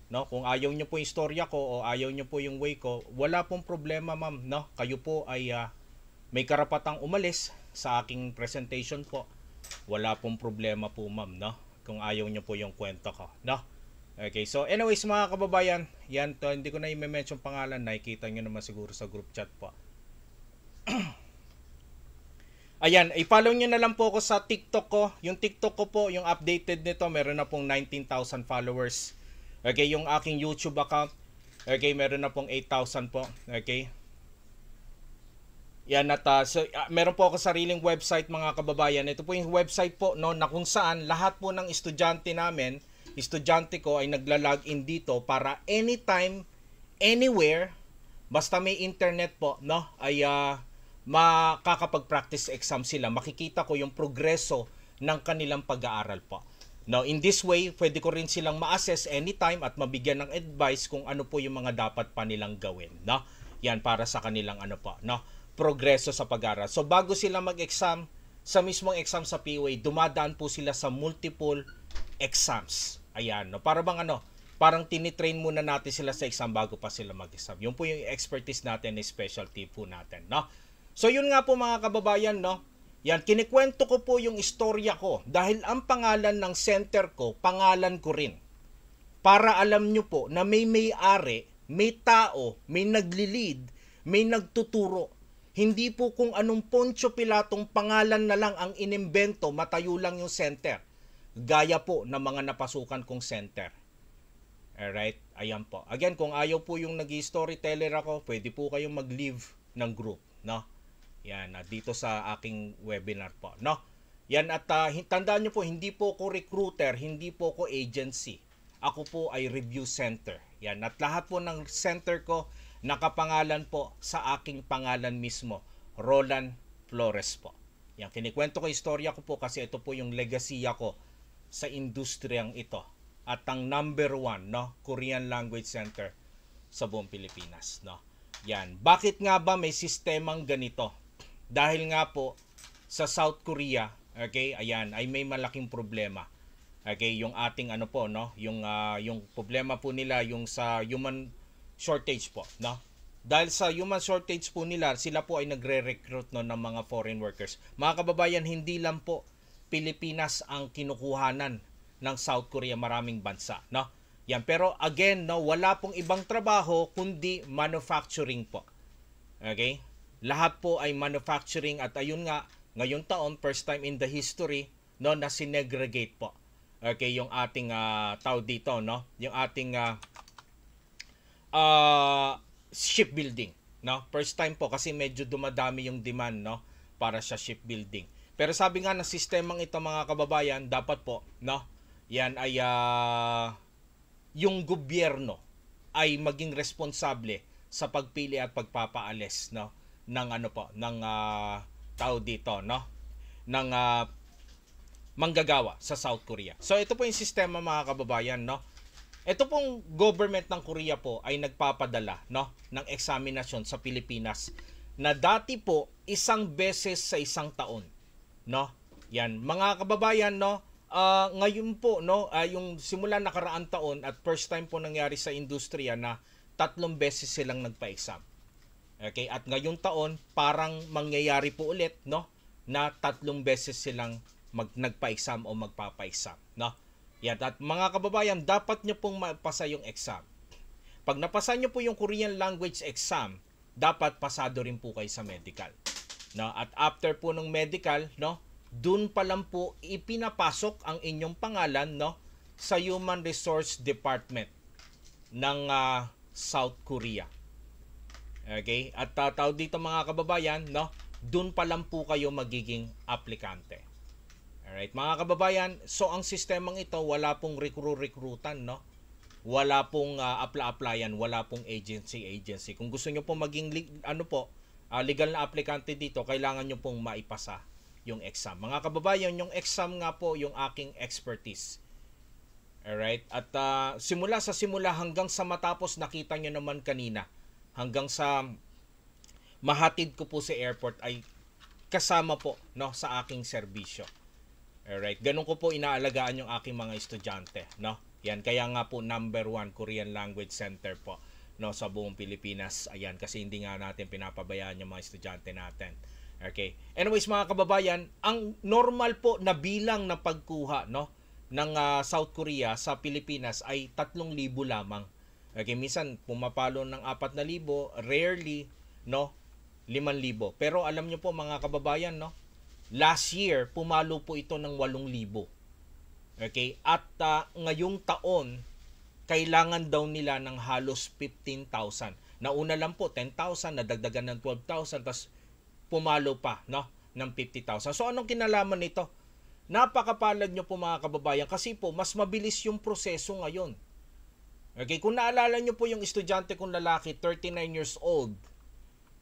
No, kung ayaw nyo po yung istorya ko o ayaw nyo po yung way ko, wala pong problema, ma'am. No, kayo po ay may karapatang umalis sa aking presentation po. Wala pong problema po, ma'am, no, kung ayaw nyo po yung kwento ko, no. Okay, so anyways mga kababayan, yan to, hindi ko na i-mention pangalan, nakikita nyo naman siguro sa group chat po. Ayan, i-follow nyo na lang po ako sa TikTok ko. Yung TikTok ko po, yung updated nito, meron na pong 19,000 followers. Okay, yung aking YouTube account, okay, meron na pong 8,000 po. Okay. Yan, at meron po ako sariling website, mga kababayan. Ito po yung website po, no, na kung saan lahat po ng estudyante ko ay nagla-login dito para anytime, anywhere, basta may internet po, no, ay makakapag-practice exam sila. Makikita ko yung progreso ng kanilang pag-aaral po. Now, in this way, pwede ko rin silang ma-assess anytime at mabigyan ng advice kung ano po yung mga dapat pa nilang gawin, no? Yan, para sa kanilang no, progreso sa pag-aaral. So, bago sila mag-exam, sa mismong exam sa POA, dumadaan po sila sa multiple exams. Ayan, no? Para bang parang tinitrain muna natin sila sa exam bago pa sila mag-exam. Yun po yung expertise natin, specialty po natin, no? So yun nga po mga kababayan, no? Yan, kinikwento ko po yung istorya ko dahil ang pangalan ng center ko, pangalan ko rin. Para alam nyo po na may may-ari, may tao, may nagli-lead, may nagtuturo. Hindi po kung anong Poncio Pilatong pangalan na lang ang inimbento, matayo lang yung center. Gaya po ng mga napasukan kong center. Alright? Ayan po. Again, kung ayaw po yung nag-storyteller ako, pwede po kayong mag-leave ng group, no? Yan, dito sa aking webinar po, no? Yan, at tandaan nyo po, hindi po ako recruiter, hindi po ako agency. Ako po ay review center. Yan, at lahat po ng center ko nakapangalan po sa aking pangalan mismo, Roland Flores po. Yan, kinikwento ko istorya ko po kasi ito po yung legacy ko sa industriyang ito. At ang number 1, no, Korean Language Center sa buong Pilipinas, no. Yan, bakit nga ba may sistemang ganito? Dahil nga po sa South Korea, okay, ayan, ay may malaking problema. Okay, yung ating po, no, yung problema po nila yung sa human shortage po, no. Dahil sa human shortage po nila, sila po ay nagre-recruit, no, ng mga foreign workers. Mga kababayan, hindi lang po Pilipinas ang kinukuhanan ng South Korea, maraming bansa, no. Yan, pero again, no, wala pong ibang trabaho kundi manufacturing po. Okay? Lahat po ay manufacturing at ayun nga, ngayong taon, first time in the history, no, na sinegregate po. Okay, yung ating tao dito, no? Yung ating shipbuilding, no? First time po kasi medyo dumadami yung demand, no, para sa shipbuilding. Pero sabi nga ng sistemang ito, mga kababayan, dapat po, no, yan ay yung gobyerno ay maging responsable sa pagpili at pagpapaalis, no, ng ng tao dito, no, ng manggagawa sa South Korea. So ito po yung sistema, mga kababayan, no. Ito pong government ng Korea po ay nagpapadala, no, ng examination sa Pilipinas na dati po 1 beses sa 1 taon, no. Yan, mga kababayan, no, ngayon po, no, yung simula nakaraang taon at first time po nangyari sa industriya na 3 beses silang nagpa-exam. Okay, at ngayong taon parang mangyayari po ulit, no, na 3 beses silang nagpa-exam o magpapa-exam, no? Yan, at mga kababayan, dapat nyo pong mapasa yung exam. Pag napasa nyo po yung Korean language exam, dapat pasado rin po kayo sa medical. No? At after po ng medical, no, dun pa lang po ipinapasok ang inyong pangalan, no, sa Human Resource Department ng South Korea. Okay? At tawag dito mga kababayan, no, dun pa lang po kayo magiging aplikante. Alright, mga kababayan, so ang sistemang ito, wala pong recruitan, no? Wala pong apply-applyan, wala pong agency. Kung gusto nyo pong maging legal na aplikante dito, kailangan nyo pong maipasa yung exam. Mga kababayan, yung exam nga po yung aking expertise. Alright? At simula hanggang sa matapos, nakita nyo naman kanina, hanggang sa mahatid ko po sa airport ay kasama po, no, sa aking serbisyo. Alright, ganun ko po inaalagaan yung aking mga estudyante, no? Yan, kaya nga po number 1 Korean Language Center po, no, sa buong Pilipinas. Ayan, kasi hindi nga natin pinapabayaan yung mga estudyante natin. Okay. Anyways, mga kababayan, ang normal po na bilang na pagkuha, no, ng South Korea sa Pilipinas ay 3,000 lamang. Okay, minsan pumapalo ng 4,000, rarely, no, 5,000. Pero alam nyo po mga kababayan, no, last year, pumalo po ito ng 8,000. Okay? At ngayong taon, kailangan daw nila ng halos 15,000. Nauna lang po, 10,000, nadagdagan ng 12,000, tapos pumalo pa, no, ng 50,000. So, anong kinalaman nito? Napakapalad nyo po mga kababayan kasi po, mas mabilis yung proseso ngayon. Okay? Kung naalala nyo po yung estudyante kong lalaki, 39 years old,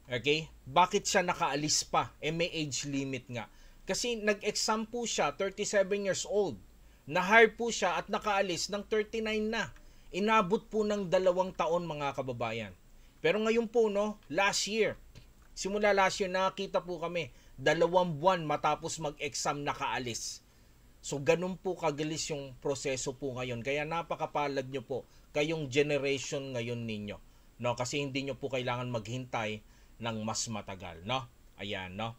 okay? Bakit siya nakaalis pa? May age limit nga. Kasi nag-exam po siya, 37 years old. Na-hire po siya at nakaalis ng 39 na. Inabot po ng 2 taon mga kababayan. Pero ngayon po, no, simula last year, nakakita po kami, 2 buwan matapos mag-exam nakaalis. So, ganun po kagalis yung proseso po ngayon. Kaya napakapalad nyo po, kayong generation ngayon ninyo. No? Kasi hindi nyo po kailangan maghintay ng mas matagal, no? Ayan, no?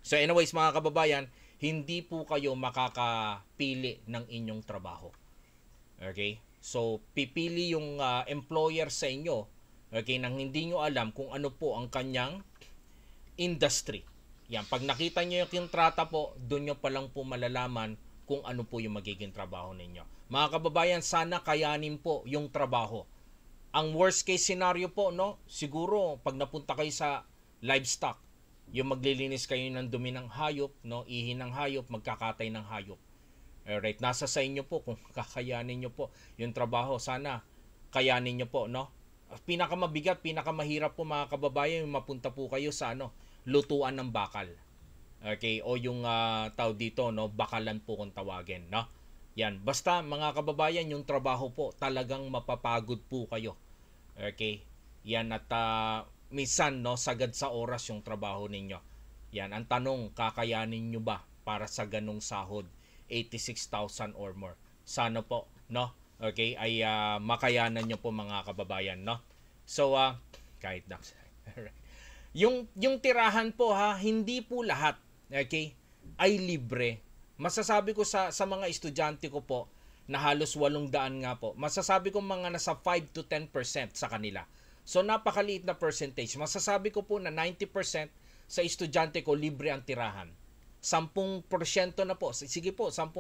So anyways, mga kababayan, hindi po kayo makakapili ng inyong trabaho. Okay? So pipili yung employer sa inyo, okay, nang hindi nyo alam kung ano po ang kanyang industry. Yan, pag nakita nyo yung kontrata po, doon nyo pa lang po malalaman kung ano po yung magiging trabaho ninyo. Mga kababayan, sana kayanin po yung trabaho. Ang worst case scenario po, no, siguro pag napunta kayo sa livestock, yung maglilinis kayo ng dumi ng hayop, no, ihi ng hayop, magkakatay ng hayop. Alright, nasa sa inyo po kung kakayanin nyo po yung trabaho. Sana kayanin nyo po, no. Pinakamabigat, pinakamahirap po mga kababayan, yung mapunta po kayo sa lutuan ng bakal. Okay, o yung tawag dito, no, bakalan po kung tawagin, no. Yan, basta mga kababayan, yung trabaho po talagang mapapagod po kayo. Okay? Yan, at minsan, no, sagad sa oras yung trabaho ninyo. Yan, ang tanong, kakayanin nyo ba para sa ganong sahod? 86,000 or more. Sana po, no? Okay, ay makayanan nyo po mga kababayan, no? So, kahit na. yung tirahan po, hindi po lahat, okay, ay libre. Masasabi ko sa mga estudyante ko po, na halos 800 nga po, masasabi ko mga nasa 5 to 10% sa kanila. So napakaliit na percentage. Masasabi ko po na 90% sa estudyante ko libre ang tirahan. 10% na po, sige po, 10%,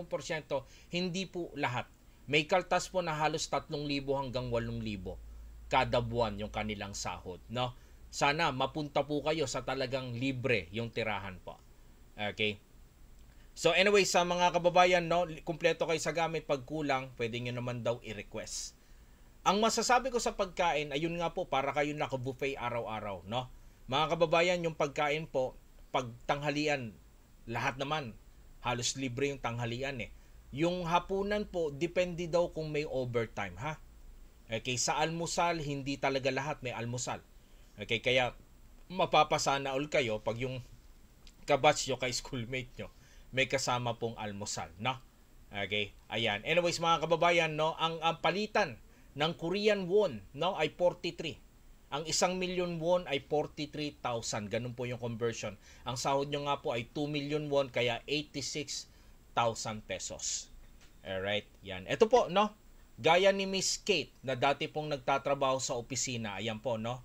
hindi po lahat. May kaltas po na halos 3,000 hanggang 8,000 kada buwan yung kanilang sahod, no? Sana mapunta po kayo sa talagang libre yung tirahan po. Okay? So anyway, sa mga kababayan, no, kumpleto kayo sa gamit, pag kulang, pwede nyo naman daw i-request. Ang masasabi ko sa pagkain, ayun nga po, para kayo naka-buffet araw-araw, no? Mga kababayan, yung pagkain po, pag tanghalian, lahat naman, halos libre yung tanghalian eh. Yung hapunan po, depende daw kung may overtime, ha? Okay, sa almusal, hindi talaga lahat may almusal. Okay, kaya mapapasana all kayo pag yung kabatch nyo, kay schoolmate nyo, may kasama pong almusal, no? Okay, ayan. Anyways, mga kababayan, no, ang palitan ng Korean won, no, ay 43. Ang 1,000,000 won ay 43,000. Ganun po yung conversion. Ang sahod nyo nga po ay 2,000,000 won, kaya 86,000 pesos. Alright, yan. Ito po, no? Gaya ni Miss Kate na dati pong nagtatrabaho sa opisina. Ayan po, no?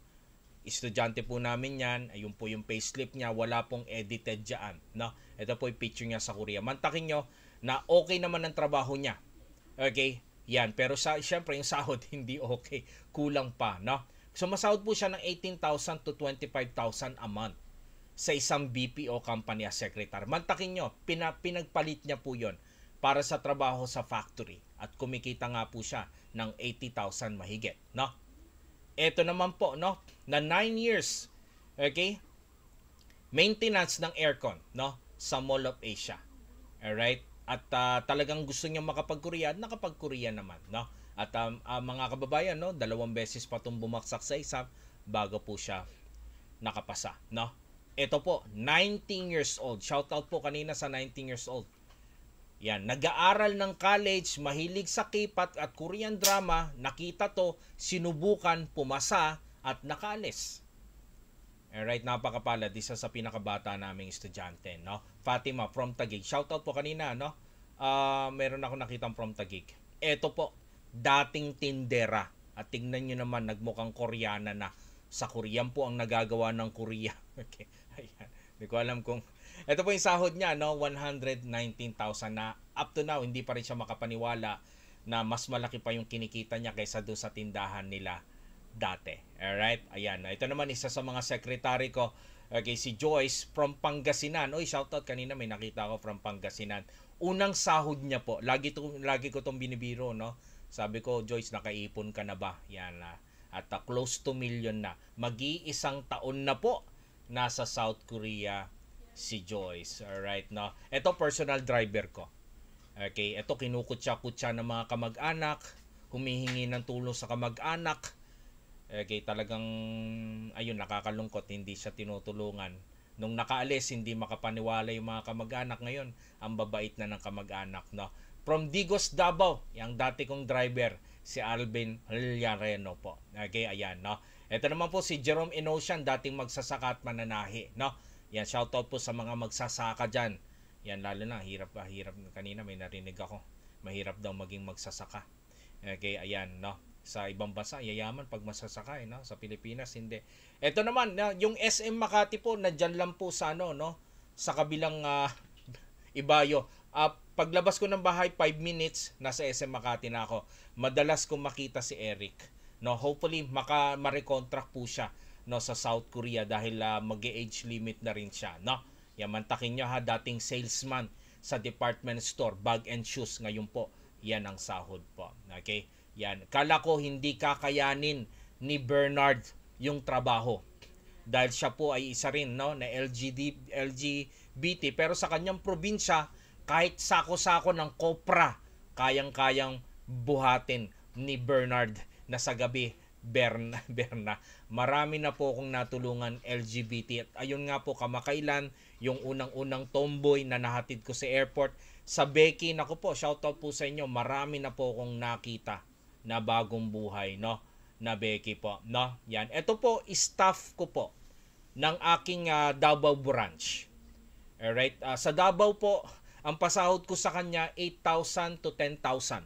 Estudyante po namin yan. Ayun po yung payslip niya. Wala pong edited dyan, no? Ito po yung picture niya sa Korea. Mantakin nyo na okay naman ang trabaho niya. Okay? Yan. Pero syempre yung sahod hindi okay. Kulang pa, no? So masahod po siya ng 18,000 to 25,000 a month sa isang BPO company as secretary. Mantakin nyo, pinagpalit niya po yon para sa trabaho sa factory. At kumikita nga po siya ng 80,000 mahigit, no? Ito naman po, no? Na 9 years, okay? Maintenance ng aircon, no? Sa Mall of Asia. Alright? At talagang gusto niya makapag-Korea, nakapag-Korea naman, no? At mga kababayan, no? 2 beses pa itong bumaksak sa exam bago po siya nakapasa, no? Ito po, 19 years old. Shoutout po kanina sa 19 years old. Yan, nag-aaral ng college, mahilig sa K-pop at Korean drama, nakita to, sinubukan, pumasa, at nakaalis. Alright, napakapalad, isa sa pinakabata naming estudyante, no? Fatima from Taguig. Shoutout po kanina, no? Meron ako nakitang from Taguig. Ito po, dating tindera. At tingnan nyo naman, nagmukhang Koreana na. Sa Korean po ang nagagawa ng Korea. Okay, ayan. Hindi ko alam kung... Ito po yung sahod niya, no? 119,000 na up to now, hindi pa rin siya makapaniwala na mas malaki pa yung kinikita niya kaysa doon sa tindahan nila dati. Alright? Ayan. Ito naman, isa sa mga secretary ko, okay, si Joyce from Pangasinan. Oy, shoutout kanina, may nakita ko from Pangasinan. Unang sahod niya po. Lagi ko itong binibiro, no? Sabi ko, Joyce, nakaipon ka na ba? Yan na. At close to million na. Mag-iisang taon na po nasa South Korea si Joyce. Alright, no? Ito, personal driver ko. Okay, ito, kinukutsa-kutsa ng mga kamag-anak, humihingi ng tulong sa kamag-anak. Okay, talagang, ayun, nakakalungkot, hindi siya tinutulungan. Nung nakaalis, hindi makapaniwala yung mga kamag-anak. Ngayon, ang babait na ng kamag-anak, no? From Digos, Davao, yung dati kong driver, si Alvin Villareno po. Okay, ayan, no? Ito naman po si Jerome Inosian, dating magsasaka at mananahi, no? Yan, shoutout po sa mga magsasaka dyan. Yan, lalo na, hirap. Kanina may narinig ako. Mahirap daw maging magsasaka. Okay, ayan, no? Sa ibang bansa, yayaman pag magsasaka, no? Sa Pilipinas, hindi. Ito naman, yung SM Makati po, nadyan lang po sa, no? Sa kabilang Ibayo. Paglabas ko ng bahay, 5 minutes, nasa SM Makati na ako. Madalas kong makita si Eric. No? Hopefully, ma-recontract po siya, no, sa South Korea dahil mag-age limit na rin siya, no? Yan, mantakin nyo ha, dating salesman sa department store, bag and shoes, ngayon po, yan ang sahod po. Okay? Yan. Kala ko hindi kakayanin ni Bernard yung trabaho. Dahil siya po ay isa rin, no, na LGBT, pero sa kanyang probinsya, kahit sako-sako ng kopra, kayang-kayang buhatin ni Bernard na sa gabi, Berna. Marami na po akong natulungan LGBT. At ayun nga po, kamakailan, yung unang-unang tomboy na nahatid ko sa airport. Sa Becky, naku po, shoutout po sa inyo. Marami na po akong nakita na bagong buhay, no? Na Becky po, no? Yan. Ito po, staff ko po ng aking Davao branch. Alright? Sa Davao po, ang pasahod ko sa kanya, 8,000 to 10,000.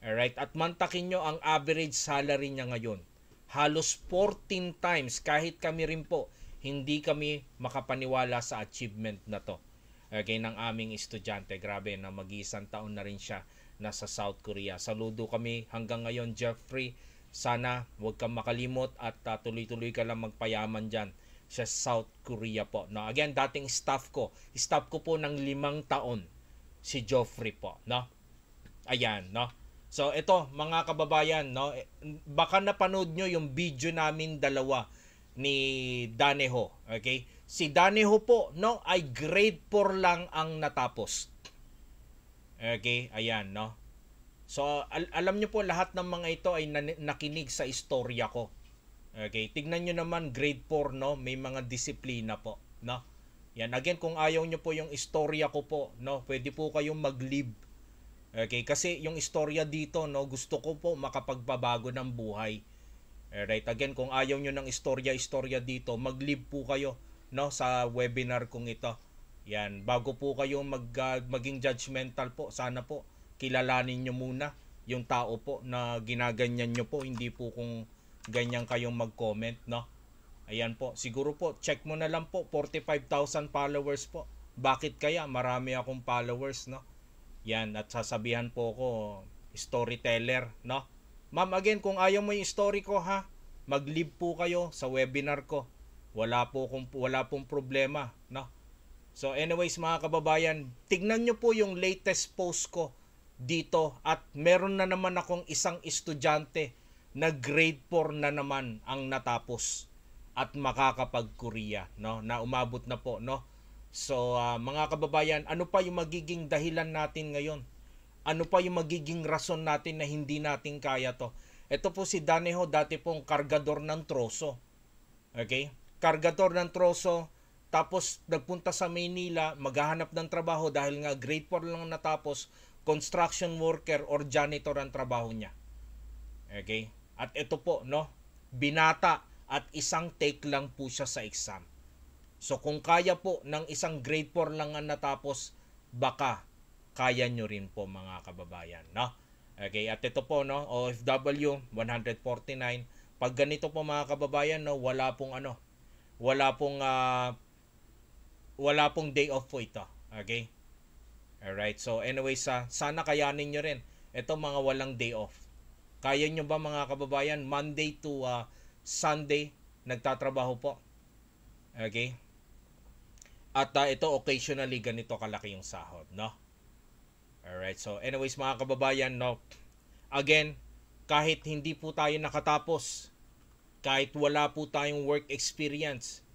Alright? At mantakin nyo ang average salary niya ngayon. Halos 14 times, kahit kami rin po, hindi kami makapaniwala sa achievement na to. Okay, ng aming estudyante. Grabe, na mag-iisang taon na rin siya nasa South Korea. Saludo kami hanggang ngayon, Jeffrey. Sana huwag kang makalimot at tuloy-tuloy ka lang magpayaman dyan sa South Korea po. No, again, dating staff ko po ng 5 taon si Joffrey po, no? Ayan, no? So ito, mga kababayan, no, baka napanood nyo yung video namin dalawa ni Daneho, okay? Si Daneho po, no, ay grade 4 lang ang natapos. Okay, ayan, no? So alam nyo po, lahat ng mga ito ay nakinig sa istorya ko. Okay, tignan nyo naman, grade 4, no, may mga disiplina po, no? Yan, again, kung ayaw nyo po yung istorya ko po, no, pwede po kayong mag-leave. Okay, kasi yung istorya dito, no, gusto ko po makapagbabago ng buhay. Alright, again, kung ayaw nyo ng istorya-istorya dito, mag-leave po kayo, no, sa webinar kong ito. Yan, bago po kayo maging judgmental po, sana po kilalanin nyo muna yung tao po na ginaganyan nyo po, hindi po kung ganyan kayong mag-comment, no. Ayan po, siguro po, check mo na lang po, 45,000 followers po. Bakit kaya? Marami akong followers, no. Yan, at sasabihan po ko, storyteller, no. Ma'am, again, kung ayaw mo yung story ko, ha, mag-leave po kayo sa webinar ko. Wala pong problema, no. So anyways mga kababayan, tignan nyo po yung latest post ko dito at meron na naman akong isang estudyante na grade 4 na naman ang natapos at makakapag-Korea, no, na umabot na po, no. So mga kababayan, ano pa yung magiging dahilan natin ngayon? Ano pa yung magiging rason natin na hindi natin kaya to? Ito po si Daneho, dati pong kargador ng troso. Okay? Kargador ng troso, tapos nagpunta sa Maynila, maghahanap ng trabaho dahil nga grade 4 lang natapos, construction worker or janitor ang trabaho niya. Okay? At ito po, no, binata at isang take lang po siya sa exam. So kung kaya po ng isang grade 4 lang ang natapos, baka kaya nyo rin po mga kababayan, no? Okay, at ito po, no, OFW 149. Pag ganito po mga kababayan, no, wala pong day off po ito. Okay? Alright, so anyways, sana kayanin nyo rin ito mga walang day off. Kaya nyo ba mga kababayan, Monday to Sunday nagtatrabaho po? Okay? At ito occasionally ganito kalaki yung sahod, no? Alright, so anyways mga kababayan, no, again, kahit hindi po tayo nakatapos, kahit wala po tayong work experience,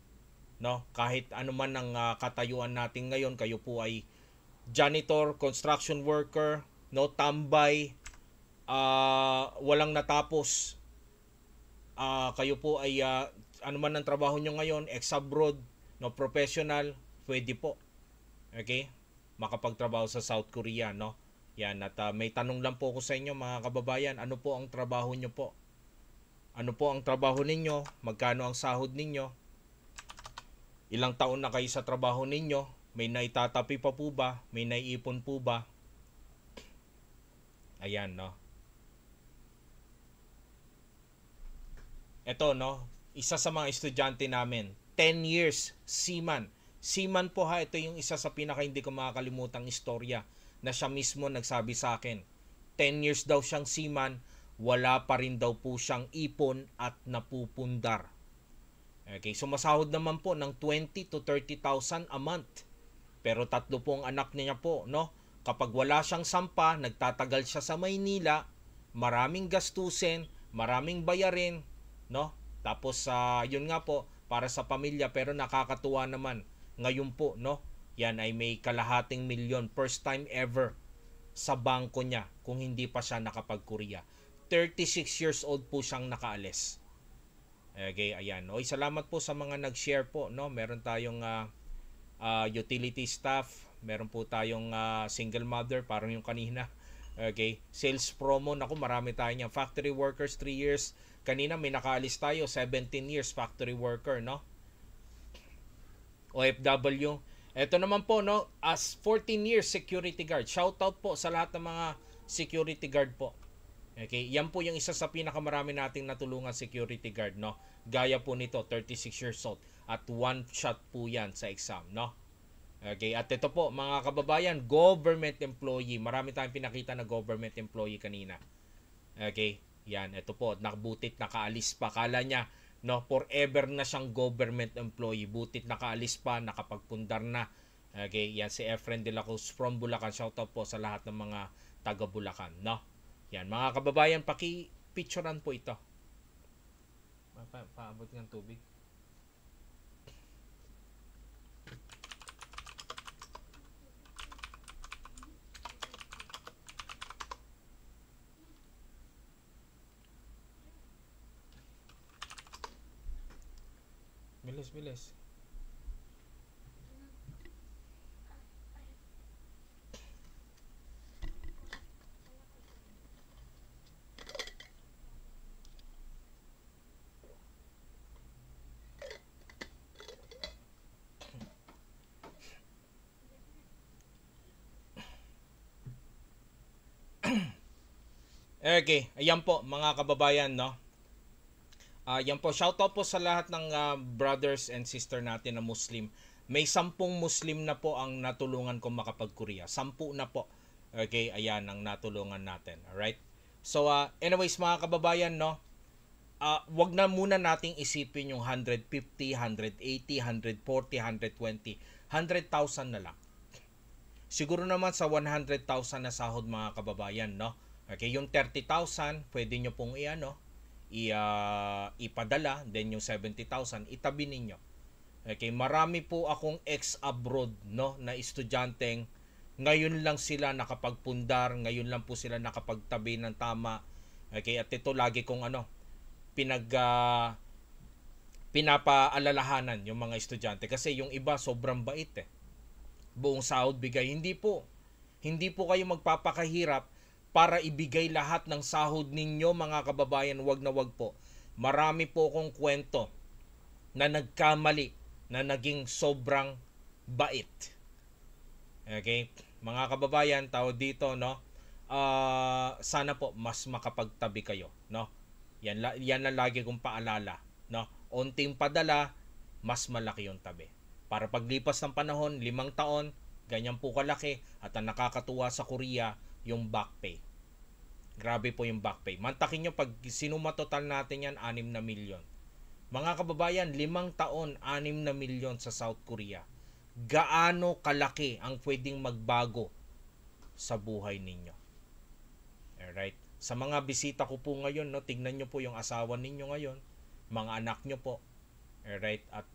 no, kahit ano man ang katayuan natin ngayon, kayo po ay janitor, construction worker, no, tambay, walang natapos, kayo po ay ano man ang trabaho nyo ngayon, ex-abroad, no, professional, pwede po. Okay? Makapagtrabaho sa South Korea, no? Yan, at may tanong lang po ako sa inyo mga kababayan, ano po ang trabaho nyo po? Ano po ang trabaho ninyo? Magkano ang sahod ninyo? Ilang taon na kayo sa trabaho ninyo? May naitatapi pa po ba? May naiipon po ba? Ayan, no? Ito, no? Isa sa mga estudyante namin, 10 years, seaman. Seaman po ha, ito yung isa sa pinaka hindi ko makakalimutang istorya na siya mismo nagsabi sa akin. 10 years daw siyang seaman, wala pa rin daw po siyang ipon at napupundar. Okay, so masahod naman po ng 20 to 30,000 a month. Pero 3 po ang anak niya po, no? Kapag wala siyang sampa, nagtatagal siya sa Maynila, maraming gastusin, maraming bayarin, no? Tapos yun nga po, para sa pamilya, pero nakakatuwa naman. Ngayon po, no? Yan ay may kalahating milyon, first time ever sa bangko niya kung hindi pa siya nakapag-Korea. 36 years old po siyang nakaalis. Okay, ayan. Oy, salamat po sa mga nag-share po, no? Meron tayong utility staff, meron po tayong single mother, parang yung kanina. Okay, sales promo, naku, marami tayo niyan. Factory workers 3 years. Kanina may nakaalis tayo, 17 years factory worker, no? OFW. Ito naman po, no, as 14 years security guard. Shout out po sa lahat ng mga security guard po. Okay, yan po yung isa sa pinakamarami nating natulungan security guard, no? Gaya po nito, 36 years old at one shot po yan sa exam, no? Okay, at ito po mga kababayan, government employee. Marami tayong pinakita na government employee kanina. Okay, yan, ito po, nakabutit, nakaalis pa. Kala niya, no, forever na siyang government employee. Butit nakaalis pa, nakapagpundar na. Okay, yan si Efren de la Cruz from Bulacan. Shout out po sa lahat ng mga taga Bulacan, no? Yan, mga kababayan, paki-picturean po ito. Paabot ng tubig. Bilis, bilis. Okay, ayan po mga kababayan, no. Yan po, shoutout po sa lahat ng brothers and sister natin na Muslim. May 10 Muslim na po ang natulungan ko makapag-Korea. 10 na po. Okay, ayan ang natulungan natin. Alright? So, anyways mga kababayan, no, wag na muna nating isipin yung 150, 180, 140, 120, 100,000 na lang. Siguro naman sa 100,000 na sahod mga kababayan, no? Okay, yung 30,000, pwede nyo pong ipadala, then yung 70,000, itabi ninyo. Okay, marami po akong ex-abroad, no, na estudyanteng ngayon lang sila nakapagpundar, ngayon lang po sila nakapagtabi ng tama. Okay, at ito lagi kong pinapaalalahanan yung mga estudyante kasi yung iba sobrang bait buong sahod bigay. Hindi po kayo magpapakahirap para ibigay lahat ng sahod ninyo mga kababayan. Wag na wag po. Marami po akong kwento na nagkamali na naging sobrang bait. Okay? Mga kababayan, tawag dito, no? Sana po mas makapagtabi kayo, no? Yan lang lagi kong paalala, no? Unting padala, mas malaki yung tabi. Para paglipas ng panahon, 5 taon, ganyan po kalaki. At ang nakakatuwa sa Korea, yung back pay. Grabe po yung back pay. Mantakin nyo, pag sinuma total natin yan, 6 na milyon. Mga kababayan, 5 taon, 6 na milyon sa South Korea. Gaano kalaki ang pwedeng magbago sa buhay ninyo? Alright? Sa mga bisita ko po ngayon, no, tignan nyo po yung asawa ninyo ngayon, mga anak nyo po. Alright? At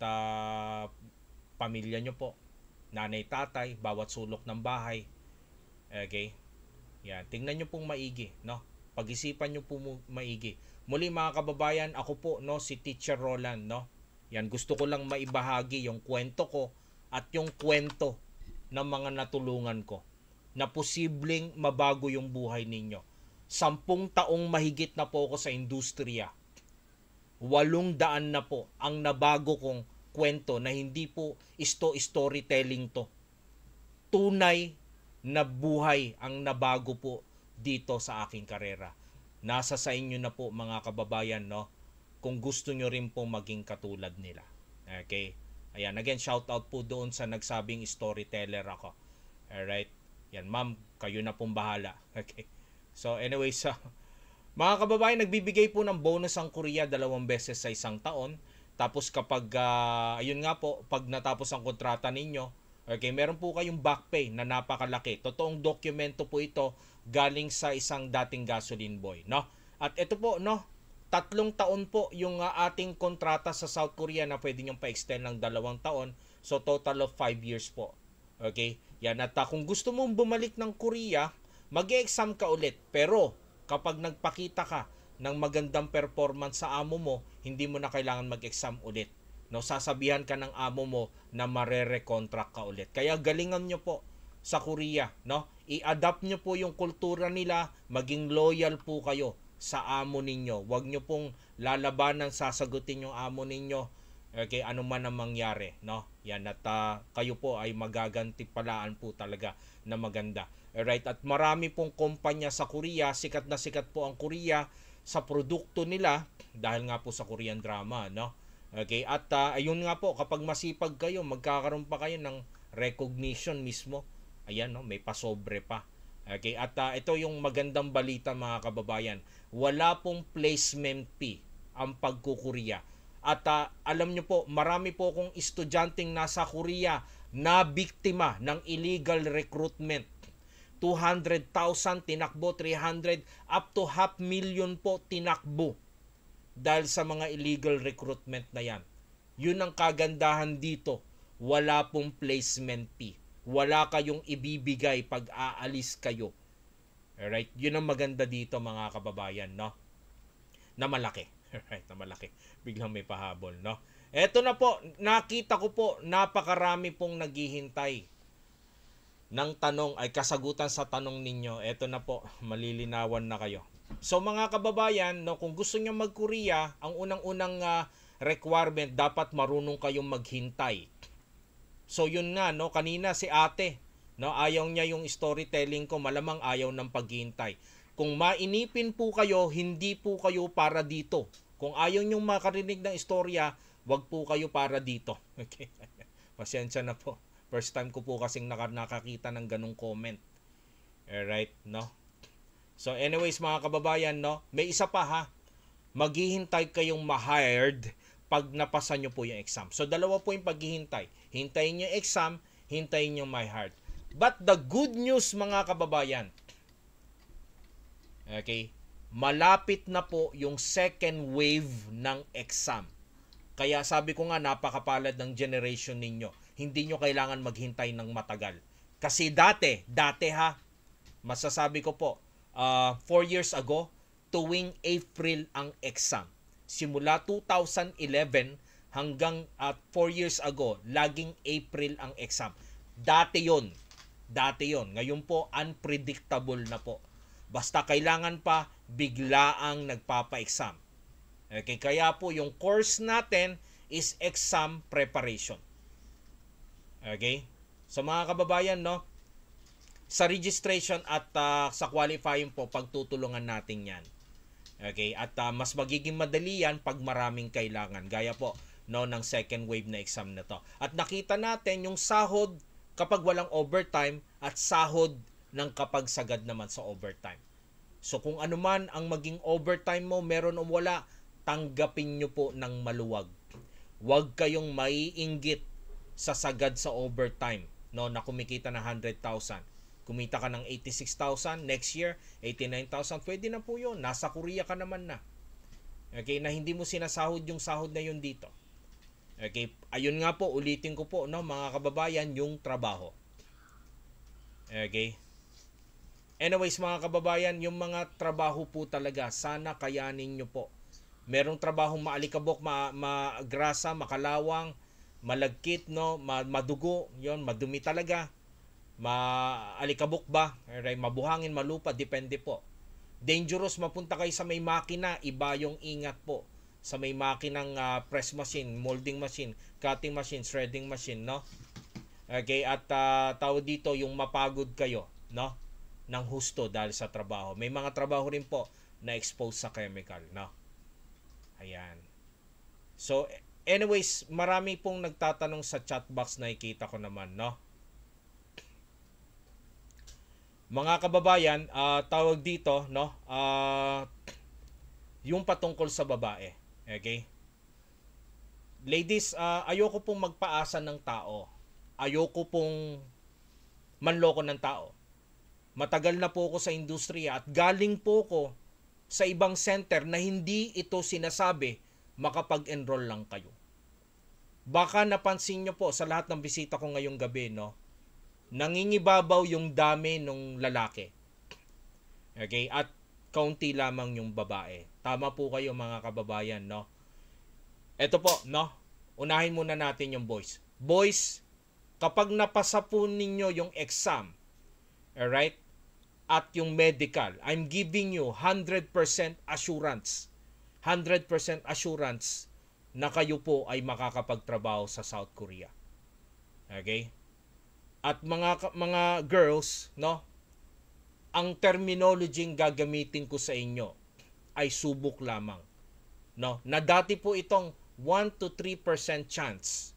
pamilya nyo po, nanay, tatay, bawat sulok ng bahay. Okay? Yan, tingnan nyo pong maigi, no? Pag-isipan nyo po maigi. Muli mga kababayan, ako po, no, si Teacher Roland, no? Yan, gusto ko lang maibahagi yung kwento ko at yung kwento ng mga natulungan ko na posibleng mabago yung buhay ninyo. 10 taong mahigit na po ako sa industriya. 800 na po ang nabago kong kwento na hindi po storytelling to. Tunay na buhay ang nabago po dito sa aking karera. Nasa sa inyo na po mga kababayan, no? Kung gusto nyo rin po maging katulad nila. Okay? Ayan, again, shout out po doon sa nagsabing storyteller ako. Alright? Yan, ma'am, kayo na pong bahala. Okay? So, anyways, mga kababayan, nagbibigay po ng bonus ang Korea 2 beses sa 1 taon. Tapos kapag, ayun nga po, pag natapos ang kontrata ninyo, okay, meron po kayong back pay na napakalaki. Totoong dokumento po ito galing sa isang dating gasoline boy, no? At ito po, no, 3 taon po yung ating kontrata sa South Korea na pwede nyo pa-extend ng 2 taon. So, total of 5 years po. Okay? Yan. At kung gusto mong bumalik ng Korea, mag-exam ka ulit. Pero, kapag nagpakita ka ng magandang performance sa amo mo, hindi mo na kailangan mag-exam ulit. No, sasabihan ka ng amo mo na marere-contract ka ulit. Kaya galingan nyo po sa Korea, no? I-adapt nyo po yung kultura nila, maging loyal po kayo sa amo ninyo. Huwag nyo pong lalabanan, sasagutin yung amo ninyo. Okay, ano man ang mangyari, no? Yan, at kayo po ay magagantipalaan po talaga na maganda. Alright, at marami pong kumpanya sa Korea, sikat na sikat po ang Korea sa produkto nila dahil nga po sa Korean drama, no? Okay, at ayun nga po, kapag masipag kayo, magkakaroon pa kayo ng recognition mismo. Ayan, no, may pasobre pa. Okay, at ito yung magandang balita mga kababayan. Wala pong placement fee ang pagkukurya. At alam nyo po, marami po akong estudyanteng nasa Korea na biktima ng illegal recruitment. 200,000 tinakbo, 300, up to 500,000 po tinakbo dahil sa mga illegal recruitment na yan. Yun ang kagandahan dito. Wala pong placement fee. Wala kayong ibibigay pag aalis kayo. Alright? Yun ang maganda dito mga kababayan, no? Na malaki. Alright, na malaki. Biglang may pahabol, no? Eto na po, nakita ko po, napakarami pong naghihintay ng tanong, ay kasagutan sa tanong ninyo. Eto na po, malilinawan na kayo. So mga kababayan, no, kung gusto niyo mag-Korea, ang unang-unang requirement, dapat marunong kayong maghintay. So yun nga, no, kanina si ate, no, ayaw niya yung storytelling ko, malamang ayaw ng paghihintay. Kung mainipin po kayo, hindi po kayo para dito. Kung ayaw nyong makarinig ng istorya, wag po kayo para dito. Okay? Pasensya na po. First time ko po kasing nakakita ng ganung comment. Alright, no? So anyways mga kababayan, no? May isa pa ha. Maghihintay kayong ma-hired pag napasa nyo po yung exam. So dalawa po yung paghihintay. Hintayin nyo yung exam, hintayin nyo ma-hired. But the good news mga kababayan, okay, malapit na po yung second wave ng exam. Kaya sabi ko nga, napakapalad ng generation ninyo. Hindi nyo kailangan maghintay ng matagal. Kasi dati ha, masasabi ko po, 4 years ago, tuwing April ang exam. Simula 2011 hanggang 4 years ago, laging April ang exam. Dati yon. Ngayon po, unpredictable na po. Basta kailangan pa, biglaang nagpapa-exam. Okay, kaya po yung course natin is exam preparation. Okay? So mga kababayan, no? Sa registration at sa qualifying po, pagtutulungan natin yan. Okay? At mas magiging madali yan pag maraming kailangan. Gaya po, no, ng second wave na exam na to. At nakita natin yung sahod kapag walang overtime at sahod ng kapag sagad naman sa overtime. So kung ano man ang maging overtime mo, meron o wala, tanggapin nyo po ng maluwag. Huwag kayong maiinggit sa sagad sa overtime, no, na kumikita na 100,000. Kumita ka ng 86,000, next year 89,000, pwede na po yun. Nasa Korea ka naman na. Okay, na hindi mo sinasahod yung sahod na yun dito. Okay, ayun nga po, ulitin ko po, no, mga kababayan, yung trabaho. Okay. Anyways, mga kababayan, yung mga trabaho po talaga, sana kayanin nyo po. Merong trabahong maalikabok, magrasa, makalawang, malagkit, no, madugo, yon, madumi talaga. Maalikabok ba? Right? Mabuhangin, malupa, depende po. Dangerous, mapunta kayo sa may makina, iba yung ingat po. Sa may makinang press machine, molding machine, cutting machine, shredding machine, no? Okay, at tawag dito yung mapagod kayo, no? Ng husto dahil sa trabaho. May mga trabaho rin po na exposed sa chemical, no? Ayan. So, anyways, marami pong nagtatanong sa chat box, nakikita ko naman, no? Mga kababayan, tawag dito, no? Yung patungkol sa babae. Okay? Ladies, ayoko pong magpaasa ng tao. Ayoko pong manloko ng tao. Matagal na po ako sa industriya at galing po ko sa ibang center na hindi ito sinasabi, makapag-enroll lang kayo. Baka napansin nyo po sa lahat ng bisita ko ngayong gabi, no? Nangingibabaw yung dami ng lalaki. Okay? At kaunti lamang yung babae. Tama po kayo mga kababayan, no? Ito po, no? Unahin muna natin yung boys. Boys, kapag napasa po ninyo yung exam, alright? At yung medical, I'm giving you 100% assurance. 100% assurance na kayo po ay makakapagtrabaho sa South Korea. Okay? At mga girls, no? Ang terminology gagamitin ko sa inyo ay subok lamang. No? Na dati po itong 1 to 3% chance.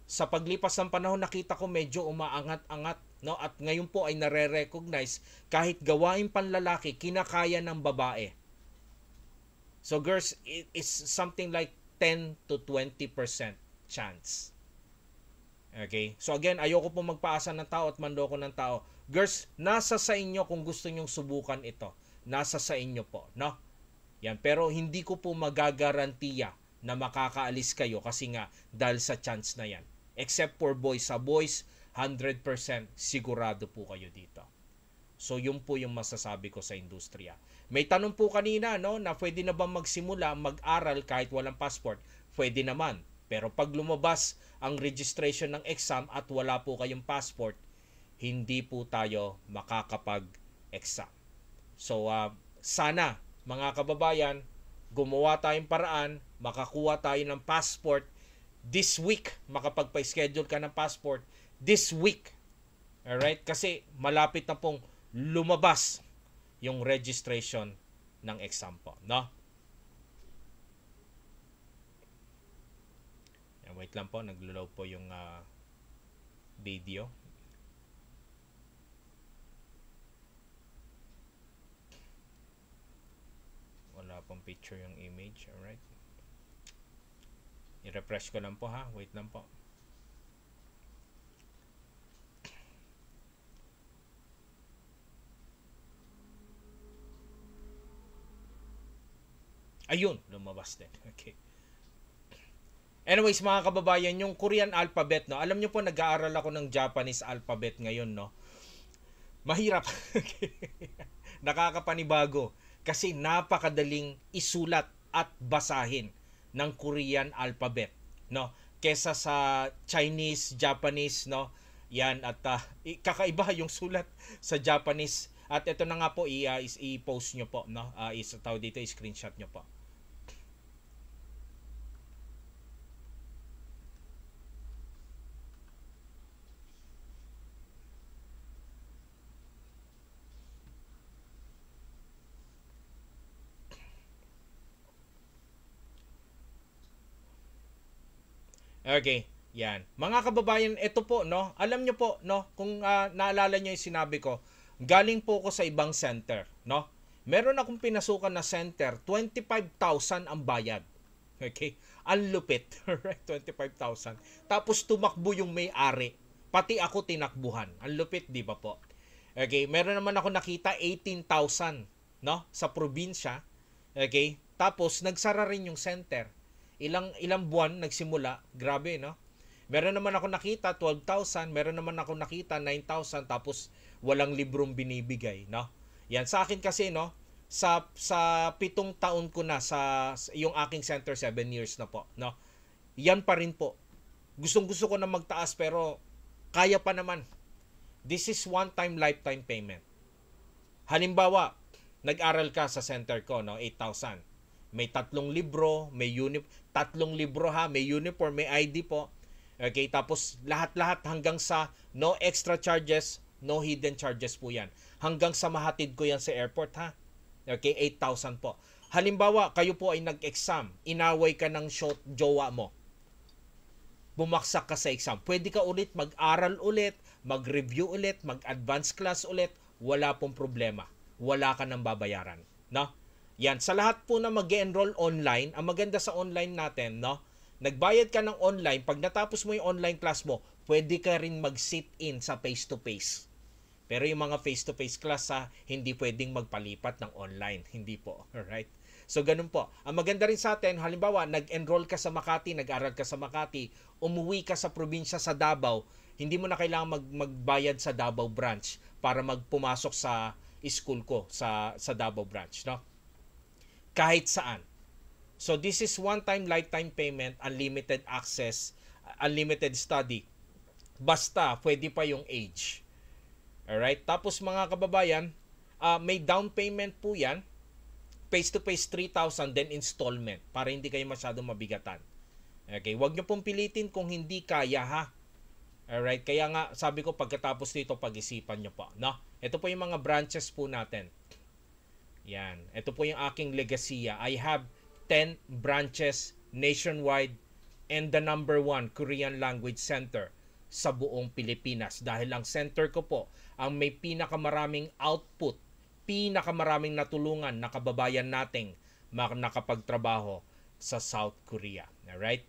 Sa paglipas ng panahon, nakita ko medyo umaangat-angat, no? At ngayon po ay nare-recognize kahit gawain panlalaki, kinakaya ng babae. So girls, it's something like 10 to 20% chance. Okay? So again, ayoko po magpaasa ng tao at manloko ng tao. Girls, nasa sa inyo kung gusto nyong subukan ito. Nasa sa inyo po, no? Yan, pero hindi ko po magagarantiya na makakaalis kayo kasi nga dahil sa chance na yan. Except for boys. Sa boys, 100% sigurado po kayo dito. So yun po yung masasabi ko sa industriya. May tanong po kanina, no, na pwede na ba magsimula mag-aral kahit walang passport? Pwede naman. Pero pag lumabas ang registration ng exam at wala po kayong passport, hindi po tayo makakapag-exam. So sana mga kababayan, gumawa tayong paraan, makakuha tayo ng passport this week, makapagpa-schedule ka ng passport this week. Alright? Kasi malapit na pong lumabas yung registration ng exam po, no? Wait lang po, naglo-load po yung video. Wala pong picture yung image. Alright. I-refresh ko lang po ha. Wait lang po. Ayun, lumabas din. Okay. Anyways, mga kababayan, yung Korean alphabet, no? Alam nyo po, nag-aaral ako ng Japanese alphabet ngayon, no? Mahirap. Nakakapanibago. Kasi napakadaling isulat at basahin ng Korean alphabet, no? Kesa sa Chinese, Japanese, no? Yan, at kakaiba yung sulat sa Japanese. At ito na nga po, i-post nyo po, no? Tawag dito, i-screenshot nyo po. Okay, yan. Mga kababayan, ito po, no? Alam nyo po, no? Kung naalala nyo yung sinabi ko, galing po ko sa ibang center, no? Meron akong pinasukan na center, 25,000 ang bayad. Okay? Ang lupit. Right? 25,000. Tapos tumakbo yung may-ari. Pati ako tinakbuhan. Ang lupit, di ba po? Okay? Meron naman ako nakita 18,000, no? Sa probinsya. Okay? Tapos nagsara rin yung center. Ilang buwan nagsimula, grabe, no? Meron naman ako nakita 12,000, meron naman ako nakita 9,000, tapos walang librong binibigay, no? Yan sa akin kasi, no, sa 7 taon ko na sa yung aking center, 7 years na po, no. Yan pa rin po. Gustong-gusto ko na magtaas pero kaya pa naman. This is one time lifetime payment. Halimbawa, nag-aral ka sa center ko, no, 8,000. May 3 libro, may 3 libro ha, may uniform, may ID po. Okay, tapos lahat-lahat hanggang sa no extra charges, no hidden charges po yan. Hanggang sa mahatid ko yan sa airport ha. Okay, 8,000 po. Halimbawa, kayo po ay nag-exam, inaway ka ng jowa mo. Bumaksak ka sa exam. Pwede ka ulit mag-aral ulit, mag-review ulit, mag-advance class ulit, wala pong problema. Wala ka nang babayaran, no? Yan, sa lahat po na mag-enroll online, ang maganda sa online natin, no? Nagbayad ka ng online, pag natapos mo yung online class mo, pwede ka rin mag-sit-in sa face-to-face. Pero yung mga face-to-face class, hindi pwedeng magpalipat ng online. Hindi po, alright? So, ganun po. Ang maganda rin sa atin, halimbawa, nag-enroll ka sa Makati, nag-aral ka sa Makati, umuwi ka sa probinsya sa Davao, hindi mo na kailangan magbayad sa Davao branch para magpumasok sa school ko sa Davao branch, no? Kahit saan. So this is one-time lifetime payment, unlimited access, unlimited study. Basta pwede pa yung age. Alright? Tapos mga kababayan, may down payment po yan. Face-to-face 3,000, then installment para hindi kayo masyadong mabigatan. Okay? Huwag nyo pong pilitin kung hindi kaya ha. Alright? Kaya nga sabi ko pagkatapos dito pag-isipan nyo pa. No? Ito po yung mga branches po natin. Yan. Ito po yung aking legasiya. I have 10 branches nationwide and the number 1 Korean language center sa buong Pilipinas. Dahil ang center ko po ang may pinakamaraming output, pinakamaraming natulungan na kababayan nating nakapagtrabaho sa South Korea. Alright?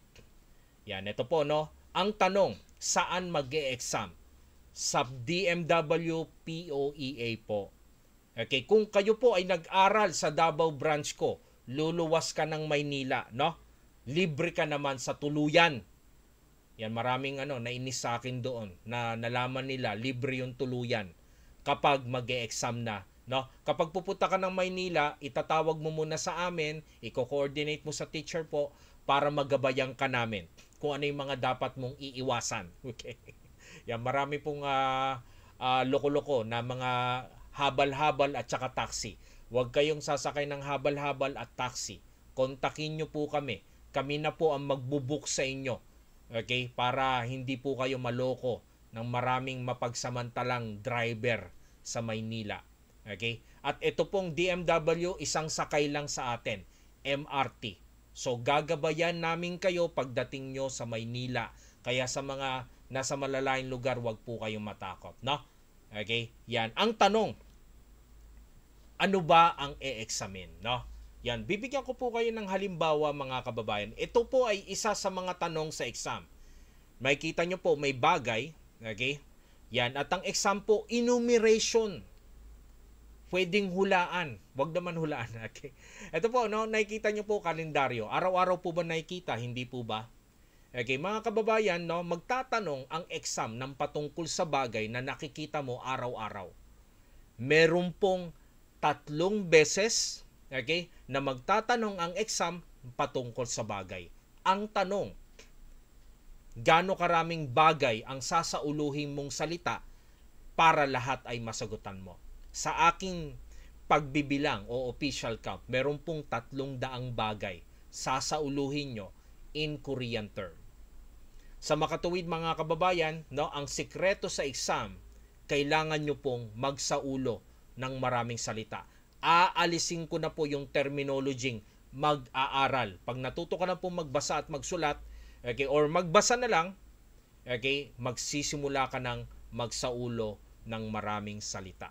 Yan. Ito po, no? Ang tanong, saan mag-e-exam? Sa DMW POEA po. Okay, kung kayo po ay nag-aral sa Davao branch ko, luluwas ka ng Maynila, no? Libre ka naman sa tuluyan. Yan, maraming nainis sa akin doon na nalaman nila libre yung tuluyan kapag mag-e-exam na, no? Kapag pupunta ka ng Maynila, itatawag mo muna sa amin, i-coordinate mo sa teacher po para magabayan ka namin kung ano yung mga dapat mong iiwasan. Okay? Yan, marami pong loko-loko na mga habal-habal at saka taxi. Huwag kayong sasakay ng habal-habal at taxi. Kontakin nyo po kami. Kami na po ang magbubook sa inyo. Okay? Para hindi po kayo maloko ng maraming mapagsamantalang driver sa Maynila. Okay? At ito pong DMW, isang sakay lang sa atin, MRT. So gagabayan namin kayo pagdating nyo sa Maynila. Kaya sa mga nasa malalayong lugar, wag po kayong matakot, no? Okay? Yan. Ang tanong, ano ba ang e-examine, no? Yan, bibigyan ko po kayo ng halimbawa mga kababayan. Ito po ay isa sa mga tanong sa exam. Makikita nyo po may bagay, okay? Yan, at ang exam po, enumeration. Pwedeng hulaan. Wag naman hulaan. Okay. Ito po, no, nakikita nyo po kalendaryo. Araw-araw po ba nakikita? Hindi po ba? Okay, mga kababayan, no, magtatanong ang exam ng patungkol sa bagay na nakikita mo araw-araw. Meron pong 3 beses, okay, na magtatanong ang exam patungkol sa bagay. Ang tanong, gaano karaming bagay ang sasauluhin mong salita para lahat ay masagutan mo? Sa aking pagbibilang o official count, meron pong 300 bagay sasauluhin nyo in Korean term. Sa makatuwid mga kababayan, no, ang sikreto sa exam, kailangan nyo pong magsaulo ng maraming salita. Aalisin ko na po yung terminology mag-aaral. Pag natuto ka na po magbasa at magsulat, okay, or magbasa na lang, okay, magsisimula ka ng magsaulo ng maraming salita.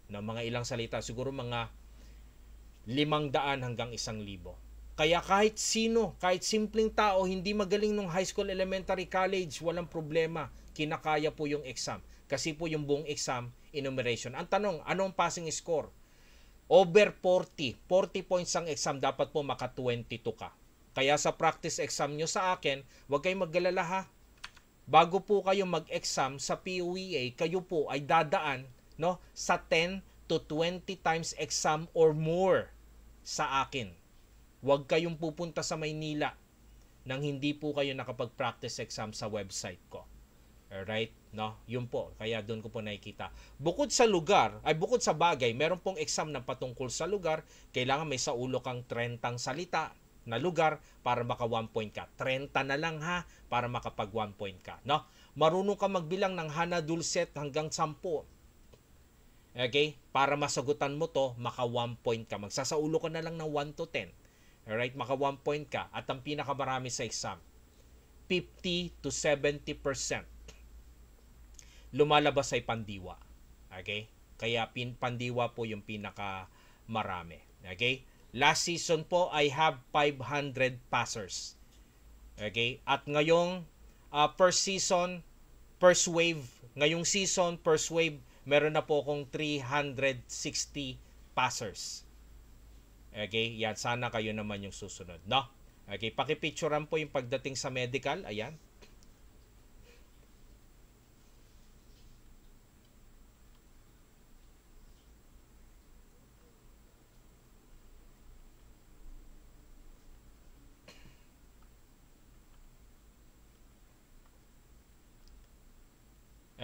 Na mga ilang salita, siguro mga 500 hanggang 1,000. Kaya kahit sino, kahit simpleng tao, hindi magaling nung high school, elementary, college, walang problema. Kinakaya po yung exam. Kasi po yung buong exam, enumeration. Ang tanong, anong passing score? Over 40. 40 points ang exam, dapat po maka 22 ka. Kaya sa practice exam nyo sa akin, huwag kayong maggalala ha. Bago po kayo mag-exam sa POEA, kayo po ay dadaan, no, sa 10 to 20 times exam or more sa akin. Huwag kayong pupunta sa Maynila nang hindi po kayo nakapag-practice exam sa website ko. Alright? No? Yun po. Kaya doon ko po nakikita. Bukod sa lugar, ay bukod sa bagay, meron pong exam na patungkol sa lugar. Kailangan may saulo kang 30 salita na lugar para maka 1 point ka. 30 na lang ha para makapag 1 point ka. No? Marunong ka magbilang ng hana dulcet hanggang 10. Okay? Para masagutan mo to, maka 1 point ka. Magsasaulo ka na lang ng 1 to 10. Alright? Maka 1 point ka. At ang pinakamarami sa exam, 50 to 70% lumalabas ay pandiwa. Okay? Kaya pandiwa po yung pinakamarami. Okay? Last season po, I have 500 passers. Okay? At ngayong first season, first wave, ngayong season, first wave, meron na po akong 360 passers. Okay? Yan, sana kayo naman yung susunod, no? Okay, pakipicturean po yung pagdating sa medical. Ayan.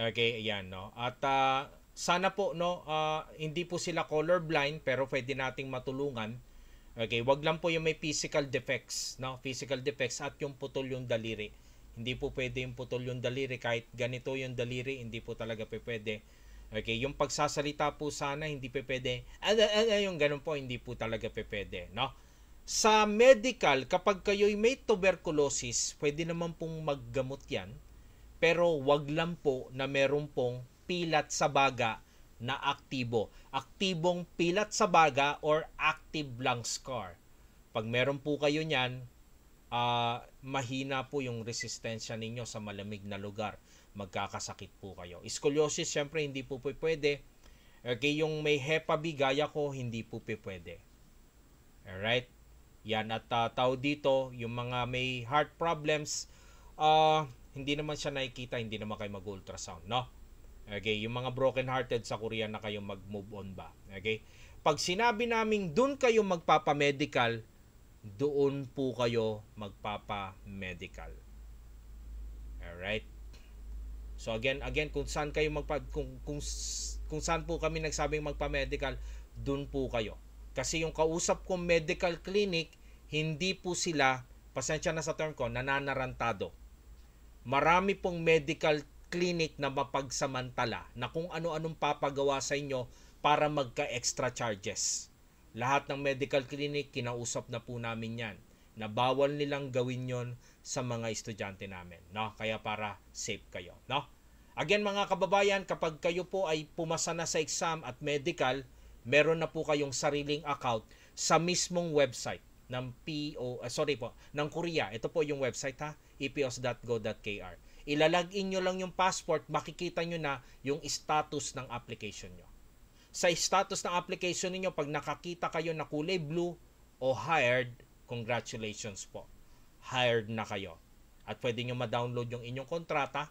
Okay, ayan, no. At sana po, no, hindi po sila colorblind pero pwede nating matulungan. Okay, wag lang po yung may physical defects, no? Physical defects at yung putol yung daliri. Hindi po pwede yung putol yung daliri, kahit ganito yung daliri, hindi po talaga pwede. Okay, yung pagsasalita po sana hindi pwede. Yung ganun po hindi po talaga pwede, no? Sa medical, kapag kayo'y may tuberculosis, pwede naman pong maggamot yan. Pero wag lang po na meron pong pilat sa baga na aktibo. Aktibong pilat sa baga or active lung scar. Pag meron po kayo niyan, mahina po yung resistensya ninyo sa malamig na lugar. Magkakasakit po kayo. Scoliosis, syempre hindi po pwede. Okay, yung may Hepa B gaya ko, hindi po pwede. Alright? Yan, at tao dito, yung mga may heart problems, hindi naman siya nakikita, hindi naman kayo mag-ultrasound, no? Okay, yung mga broken-hearted sa Korea na kayo mag-move on ba? Okay? Pag sinabi naming doon kayo magpapa-medical, doon po kayo magpapa-medical. Alright? So again, kung saan kayo kung saan po kami nagsabing magpa-medical, doon po kayo. Kasi yung kausap kong medical clinic, hindi po sila, pasensya na sa term ko, nananarantado. Marami pong medical clinic na mapagsamantala na kung ano-anong papagawa sa inyo, para magka-extra charges. Lahat ng medical clinic, kinausap na po namin yan, na bawal nilang gawin yon sa mga estudyante namin, no? Kaya para safe kayo, no? Again mga kababayan, kapag kayo po ay pumasa na sa exam at medical, meron na po kayong sariling account sa mismong website ng ng Korea. Ito po yung website ha, epos.go.kr. Ilalagin nyo lang yung passport, makikita nyo na yung status ng application nyo. Sa status ng application niyo, pag nakakita kayo na kulay blue o hired, congratulations po. Hired na kayo. At pwede nyo ma-download yung inyong kontrata.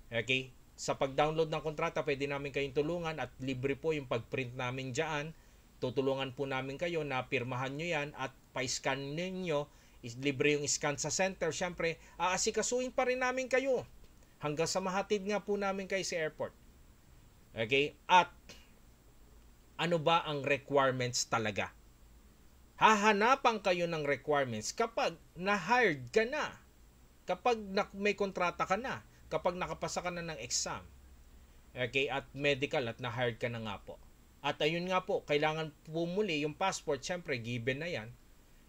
Okay? Sa pag-download ng kontrata, pwede namin kayong tulungan at libre po yung pag-print namin dyan. Tutulungan po namin kayo na pirmahan nyo yan at pa-scan ninyo. Libre yung scan sa center. Siyempre, aasikasuin pa rin namin kayo hanggang sa mahatid nga po namin kayo sa airport. Okay? At ano ba ang requirements talaga? Hahanapan kayo ng requirements kapag na-hired ka na. Kapag may kontrata ka na. Kapag nakapasa ka na ng exam. Okay? At medical at na-hired ka na nga po. At ayun nga po, kailangan pumuli yung passport. Siyempre, given na yan.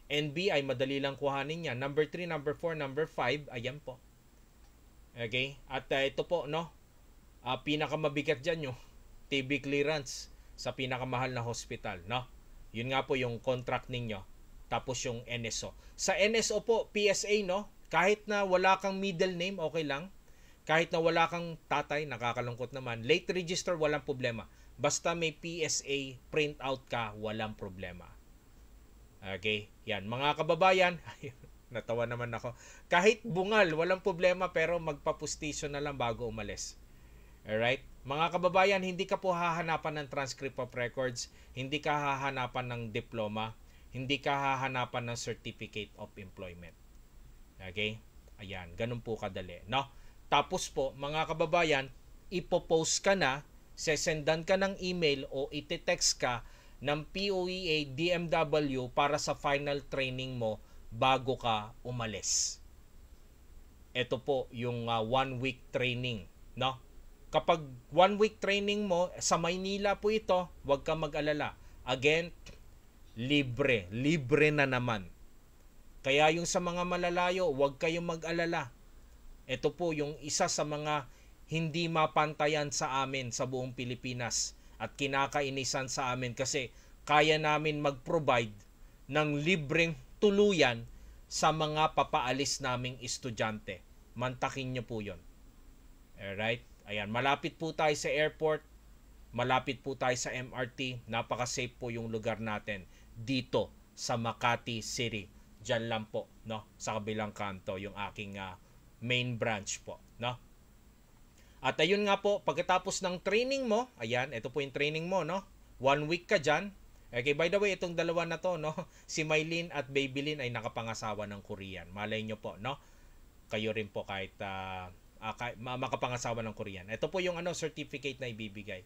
NBI, madali lang kuhanin yan. Number 3, number 4, number 5, ayan po. Okay? At ito po, no? Pinakamabigat dyan yung TB clearance sa pinakamahal na hospital, no? Yun nga po yung contract ninyo. Tapos yung NSO. Sa NSO po, PSA, no? Kahit na wala kang middle name, okay lang. Kahit na wala kang tatay, nakakalungkot naman. Late register, walang problema. Basta may PSA printout ka, walang problema. Okay? Yan. Mga kababayan, natawa naman ako. Kahit bungal, walang problema, pero magpapustisyo na lang bago umalis. Alright? Mga kababayan, hindi ka po hahanapan ng transcript of records, hindi ka hahanapan ng diploma, hindi ka hahanapan ng certificate of employment. Okay? Ayan, ganun po kadali, no? Tapos po, mga kababayan, ipopost ka na, sesendan ka ng email o iti-text ka ng POEA DMW para sa final training mo bago ka umalis. Ito po yung 1 week training, no? Kapag 1 week training mo, sa Maynila po ito, huwag ka mag-alala. Again, libre. Libre na naman. Kaya yung sa mga malalayo, huwag kayong mag-alala. Ito po yung isa sa mga hindi mapantayan sa amin sa buong Pilipinas at kinakainisan sa amin kasi kaya namin mag-provide ng libreng tuluyan sa mga papaalis naming estudyante. Mantakin nyo po yun. Alright? Ayan, malapit po tayo sa airport, malapit po tayo sa MRT, napaka-safe po yung lugar natin dito sa Makati City. Diyan lang po, no? Sa kabilang kanto yung aking main branch po, no? At ayun nga po, pagkatapos ng training mo, ayan, ito po yung training mo, no? 1 week ka dyan. Okay, by the way, itong dalawa na to, no? Si Maylin at Babylin ay nakapangasawa ng Korean. Malay nyo po, no? Kayo rin po kahit makapangasawa ng Korean. Ito po yung certificate na ibibigay,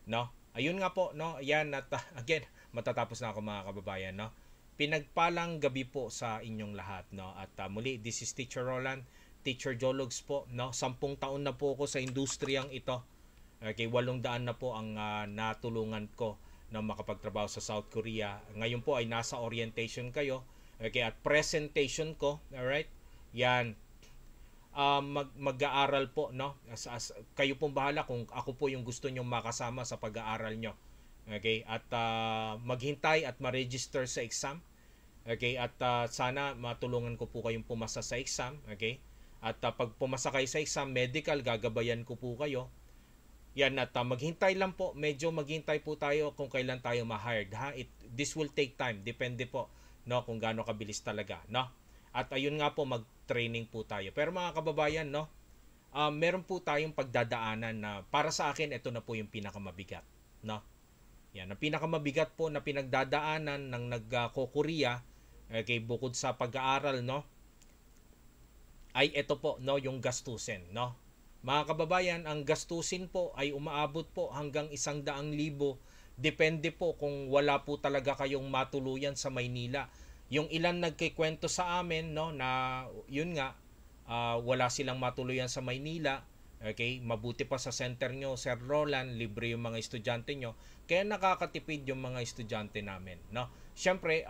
no? Ayun nga po, no? Ayan, at again, matatapos na ako mga kababayan, no? Pinagpalang gabi po sa inyong lahat, no? At muli, this is Teacher Roland, Teacher Jologs po, no? 10 taon na po ako sa industriyang ito. Okay, 800 na po ang natulungan ko na makapagtrabaho sa South Korea. Ngayon po ay nasa orientation kayo. Okay, at presentation ko, alright? Yan, mag-aaral po, no? Kayo pong bahala kung ako po yung gusto nyong makasama sa pag-aaral nyo. Okay, at maghintay at ma-register sa exam. Okay, at sana matulungan ko po kayong pumasa sa exam. Okay, at pag pumasa kayo sa exam, medical, gagabayan ko po kayo. Yan, at maghintay lang po, medyo maghintay po tayo kung kailan tayo ma-hired, ha? This will take time, depende po, no, kung gaano kabilis talaga, no? At ayun nga po, mag-training po tayo. Pero mga kababayan, no, meron po tayong pagdadaanan na para sa akin, ito na po yung pinakamabigat, no? Yan, ang pinakamabigat po na pinagdadaanan ng nagko-Korea, okay, bukod sa pag-aaral, no, ay ito po, no, yung gastusin, no? Mga kababayan, ang gastusin po ay umaabot po hanggang 100,000. Depende po kung wala po talaga kayong matuluyan sa Maynila. Yung ilan nagkikwento sa amin, no, na yun nga, wala silang matuluyan sa Maynila. Okay, mabuti pa sa center nyo, Sir Roland, libre yung mga estudyante nyo. Kaya nakakatipid yung mga estudyante namin, no? Siyempre,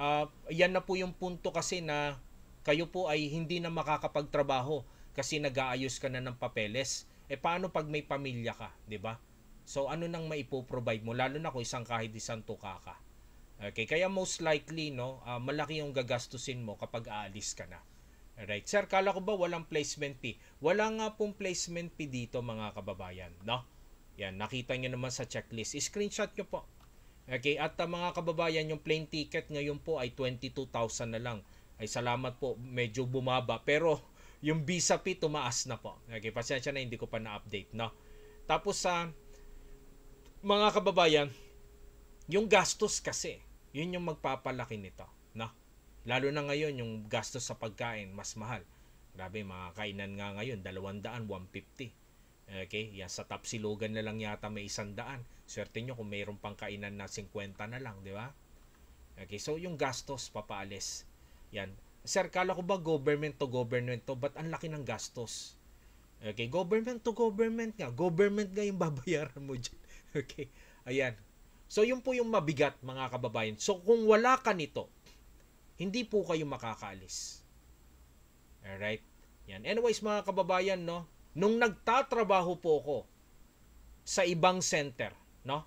yan na po yung punto kasi na kayo po ay hindi na makakapagtrabaho kasi nag-aayos ka na ng papeles. Paano pag may pamilya ka, 'di ba? So ano nang maipoprovide mo lalo na kung kahit isang tuka ka. Okay, kaya most likely no, malaki yung gagastusin mo kapag aalis ka na. Alright. Sir, kala ko ba walang placement fee? Wala nga pong placement fee dito mga kababayan, no? Yan, nakita nyo naman sa checklist. Screenshot nyo po. Okay, at mga kababayan, yung plane ticket ngayon po ay 22,000 na lang. Ay salamat po, medyo bumaba. Pero yung visa fee tumaas na po. Okay, pasensya na hindi ko pa na-update, no? Tapos sa mga kababayan, yung gastos kasi, yun yung magpapalaki nito, no? Lalo na ngayon, yung gastos sa pagkain, mas mahal. Grabe, mga kainan nga ngayon, 200, 150. Okay, yan, sa Tapsilogan na lang yata may 100. Swerte nyo kung mayroon pang kainan na 50 na lang, di ba? Okay, so yung gastos, papaalis. Yan. Sir, kala ko ba government to government to? Ba't ang laki ng gastos? Okay, government to government nga. Government nga yung babayaran mo dyan. Okay, ayan. So, yun po yung mabigat, mga kababayan. So, kung wala ka nito, hindi po kayo makakaalis. Alright? Yan. Anyways, mga kababayan, no? Nung nagtatrabaho po ako sa ibang center, no?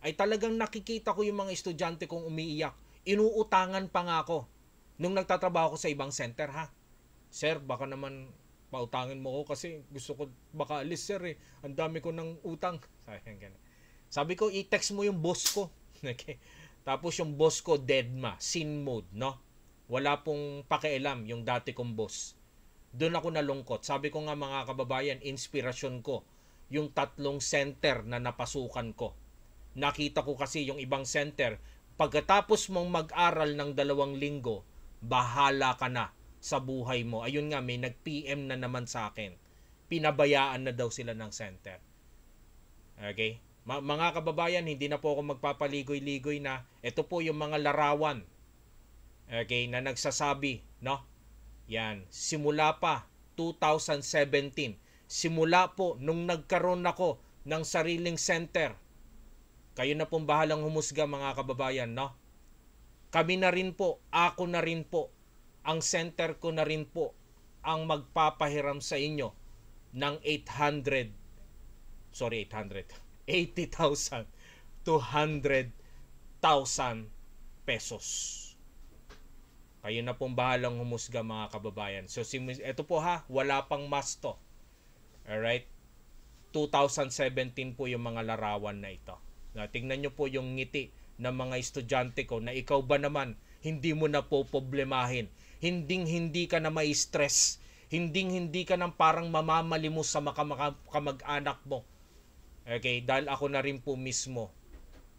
Ay talagang nakikita ko yung mga estudyante kong umiiyak. Inuutangan pa nga ako nung nagtatrabaho ko sa ibang center, ha? Sir, baka naman pautangin mo ko kasi gusto ko baka alis, sir, eh. Ang dami ko ng utang. Sabi ko, i-text mo yung boss ko. Okay? Tapos yung boss ko, deadma, sin mode, no? Wala pong pakialam yung dati kong boss. Doon ako nalungkot. Sabi ko nga mga kababayan, inspirasyon ko yung 3 center na napasukan ko. Nakita ko kasi yung ibang center, pagkatapos mong mag-aral ng 2 linggo, bahala ka na sa buhay mo. Ayun nga, may nag-PM na naman sa akin. Pinabayaan na daw sila ng center. Okay? Mga kababayan, hindi na po ako magpapaligoy-ligoy na ito po yung mga larawan, okay, na nagsasabi, no? Yan, simula pa 2017, simula po nung nagkaroon ako ng sariling center. Kayo na pong bahalang humusga, mga kababayan, no? Kami na rin po, ako na rin po, ang center ko na rin po ang magpapahiram sa inyo ng 80,000 to 100,000 pesos. Kayo na pong bahalang humusga, mga kababayan. So, ito po ha, wala pang mas to. Alright? 2017 po yung mga larawan na ito. Tingnan nyo po yung ngiti ng mga estudyante ko na ikaw ba naman, hindi mo na po problemahin. Hindi ka na may stress. Hindi ka nang parang mamamalimos sa kamag-anak mo. Okay, dahil ako na rin po mismo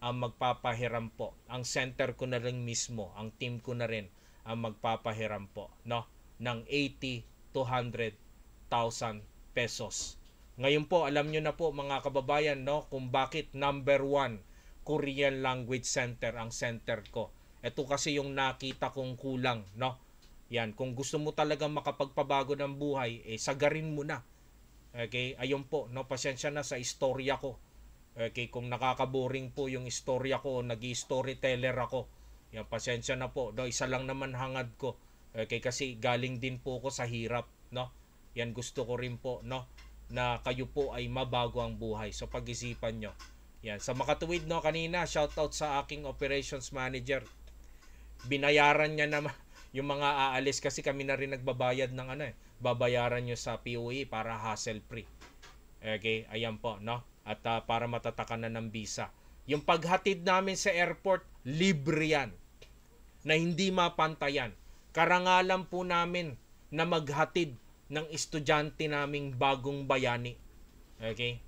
ang magpapahiram po. Ang center ko na rin mismo, ang team ko na rin ang magpapahiram po, no, ng 80 to 100,000 pesos. Ngayon po, alam nyo na po mga kababayan, no, kung bakit number 1 Korean Language Center ang center ko. Ito kasi yung nakita kong kulang, no. Yan, kung gusto mo talagang makapagpabago ng buhay, sagarin mo na. Okay, ayun po, no, pasensya na sa istorya ko. Okay, kung nakakaboring po yung istorya ko, nag-storyteller ako. Yan, pasensya na po. No, isa lang naman hangad ko. Okay, kasi galing din po ako sa hirap, no. Yan, gusto ko rin po, no, na kayo po ay mabago ang buhay. So pag-isipan nyo. Yan, sa makatuwid, no, kanina, shoutout sa aking operations manager. Binayaran niya naman yung mga aalis kasi kami na rin nagbabayad ng babayaran nyo sa POE para hassle free. Okay, ayan po, no? At para matatakan na ng visa. Yung paghatid namin sa airport, libre yan. Na hindi mapantayan. Karangalan po namin na maghatid ng estudyante naming bagong bayani. Okay?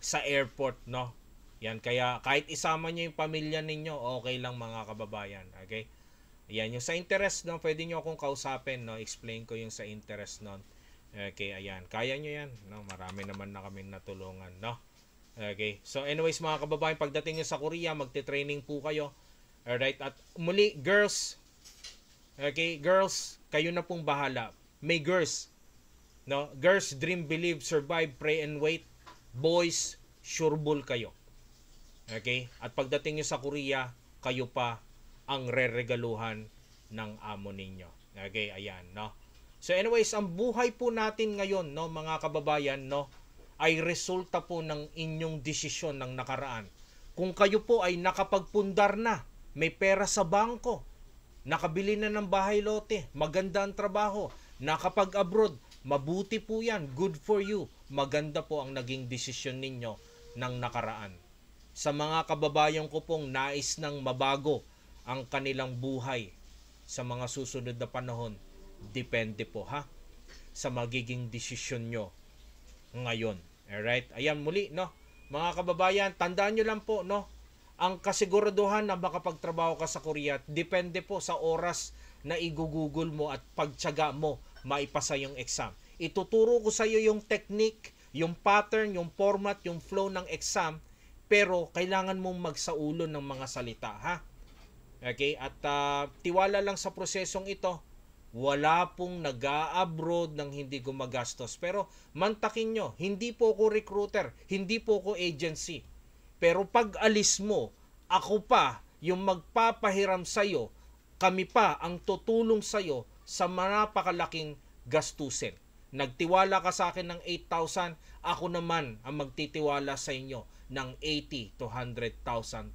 Sa airport, no? Yan, kaya kahit isama nyo yung pamilya ninyo, okay lang, mga kababayan. Okay? Ayan, yung sa interest, no, pwede nyo akong kausapin, no, explain ko yung sa interest, no. Okay, ayan, kaya nyo yan, no, marami naman na kaming natulungan, no. Okay, so anyways, mga kababayan, pagdating nyo sa Korea, magte-training po kayo. Alright, at muli, girls, okay, girls, kayo na pong bahala. May girls, no, girls, dream, believe, survive, pray, and wait. Boys, sureball kayo. Okay? At pagdating nyo sa Korea, kayo pa ang reregaluhan ng amo ninyo. Okay, ayan, no? So anyways, ang buhay po natin ngayon, no, mga kababayan, no, ay resulta po ng inyong desisyon ng nakaraan. Kung kayo po ay nakapagpundar na, may pera sa bangko, nakabili na ng bahay lote, maganda ang trabaho, nakapag-abroad, mabuti po yan, good for you. Maganda po ang naging desisyon ninyo ng nakaraan. Sa mga kababayan ko pong nais ng mabago ang kanilang buhay sa mga susunod na panahon, depende po ha sa magiging desisyon nyo ngayon. Alright? Ayan muli, no? Mga kababayan, tandaan nyo lang po, no? Ang kasiguraduhan na makapagtrabaho ka sa Korea, depende po sa oras na igugugol mo at pagtyaga mo maipasa yung exam. Ituturo ko sa iyo yung technique, yung pattern, yung format, yung flow ng exam, pero kailangan mong magsaulo ng mga salita, ha? Okay? At tiwala lang sa prosesong ito. Wala pong nag-a-abroad ng hindi gumagastos. Pero mantakin nyo, hindi po ako recruiter, hindi po ako agency. Pero pag alis mo, ako pa yung magpapahiram sa'yo, kami pa ang tutulong sa'yo sa napakalaking gastusin. Nagtiwala ka sa akin ng 8,000, ako naman ang magtitiwala sa inyo ng 80 to 100,000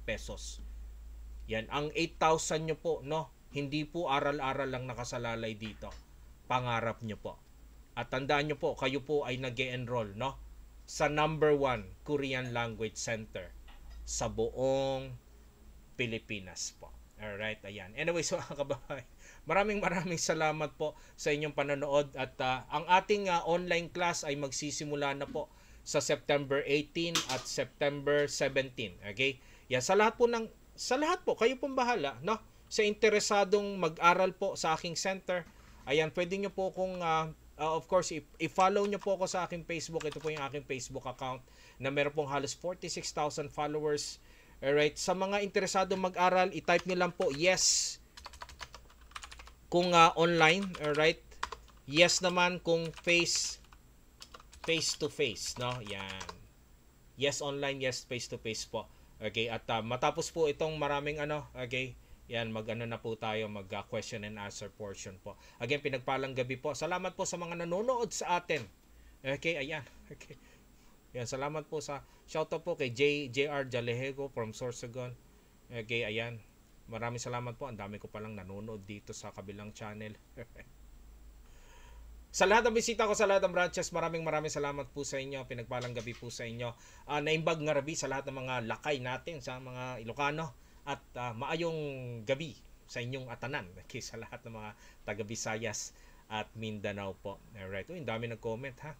pesos. Yan, ang 8,000 nyo po, no? Hindi po aral-aral lang nakasalalay dito. Pangarap nyo po. At tandaan nyo po, kayo po ay nag-e-enroll, no? Sa number 1 Korean Language Center sa buong Pilipinas po. Alright, ayan. Anyway, so kababayan, maraming salamat po sa inyong panonood at ang ating online class ay magsisimula na po sa September 18 at September 17. Okay? Yan, sa lahat po, kayo pong bahala, no? Sa interesadong mag-aral po sa aking center, ayan, pwede nyo po kung of course, i-follow nyo po ako sa aking Facebook. Ito po yung aking Facebook account na meron pong halos 46,000 followers. Alright, sa mga interesado mag-aral, i-type nyo lang po yes kung online. Alright, yes naman kung face to face, no? Yan. Yes online, yes face to face po. Okay, at matapos po itong maraming okay, yan, na po tayo, question and answer portion po. Again, pinagpalang gabi po. Salamat po sa mga nanonood sa atin. Okay, ayan. Okay. Yan, salamat po sa shoutout po kay JR Jalehego from Sorsogon. Okay, ayan. Maraming salamat po. Ang dami ko palang nanonood dito sa kabilang channel. Sa lahat ng bisita ko sa lahat ng branches, maraming salamat po sa inyo. Pinagpalang gabi po sa inyo. Naimbag nga rabi sa lahat ng mga lakay natin, sa mga Ilocano. At maayong gabi sa inyong atanan. Okay, sa lahat ng mga taga Visayas at Mindanao po. Alright. Ang dami nag-comment ha.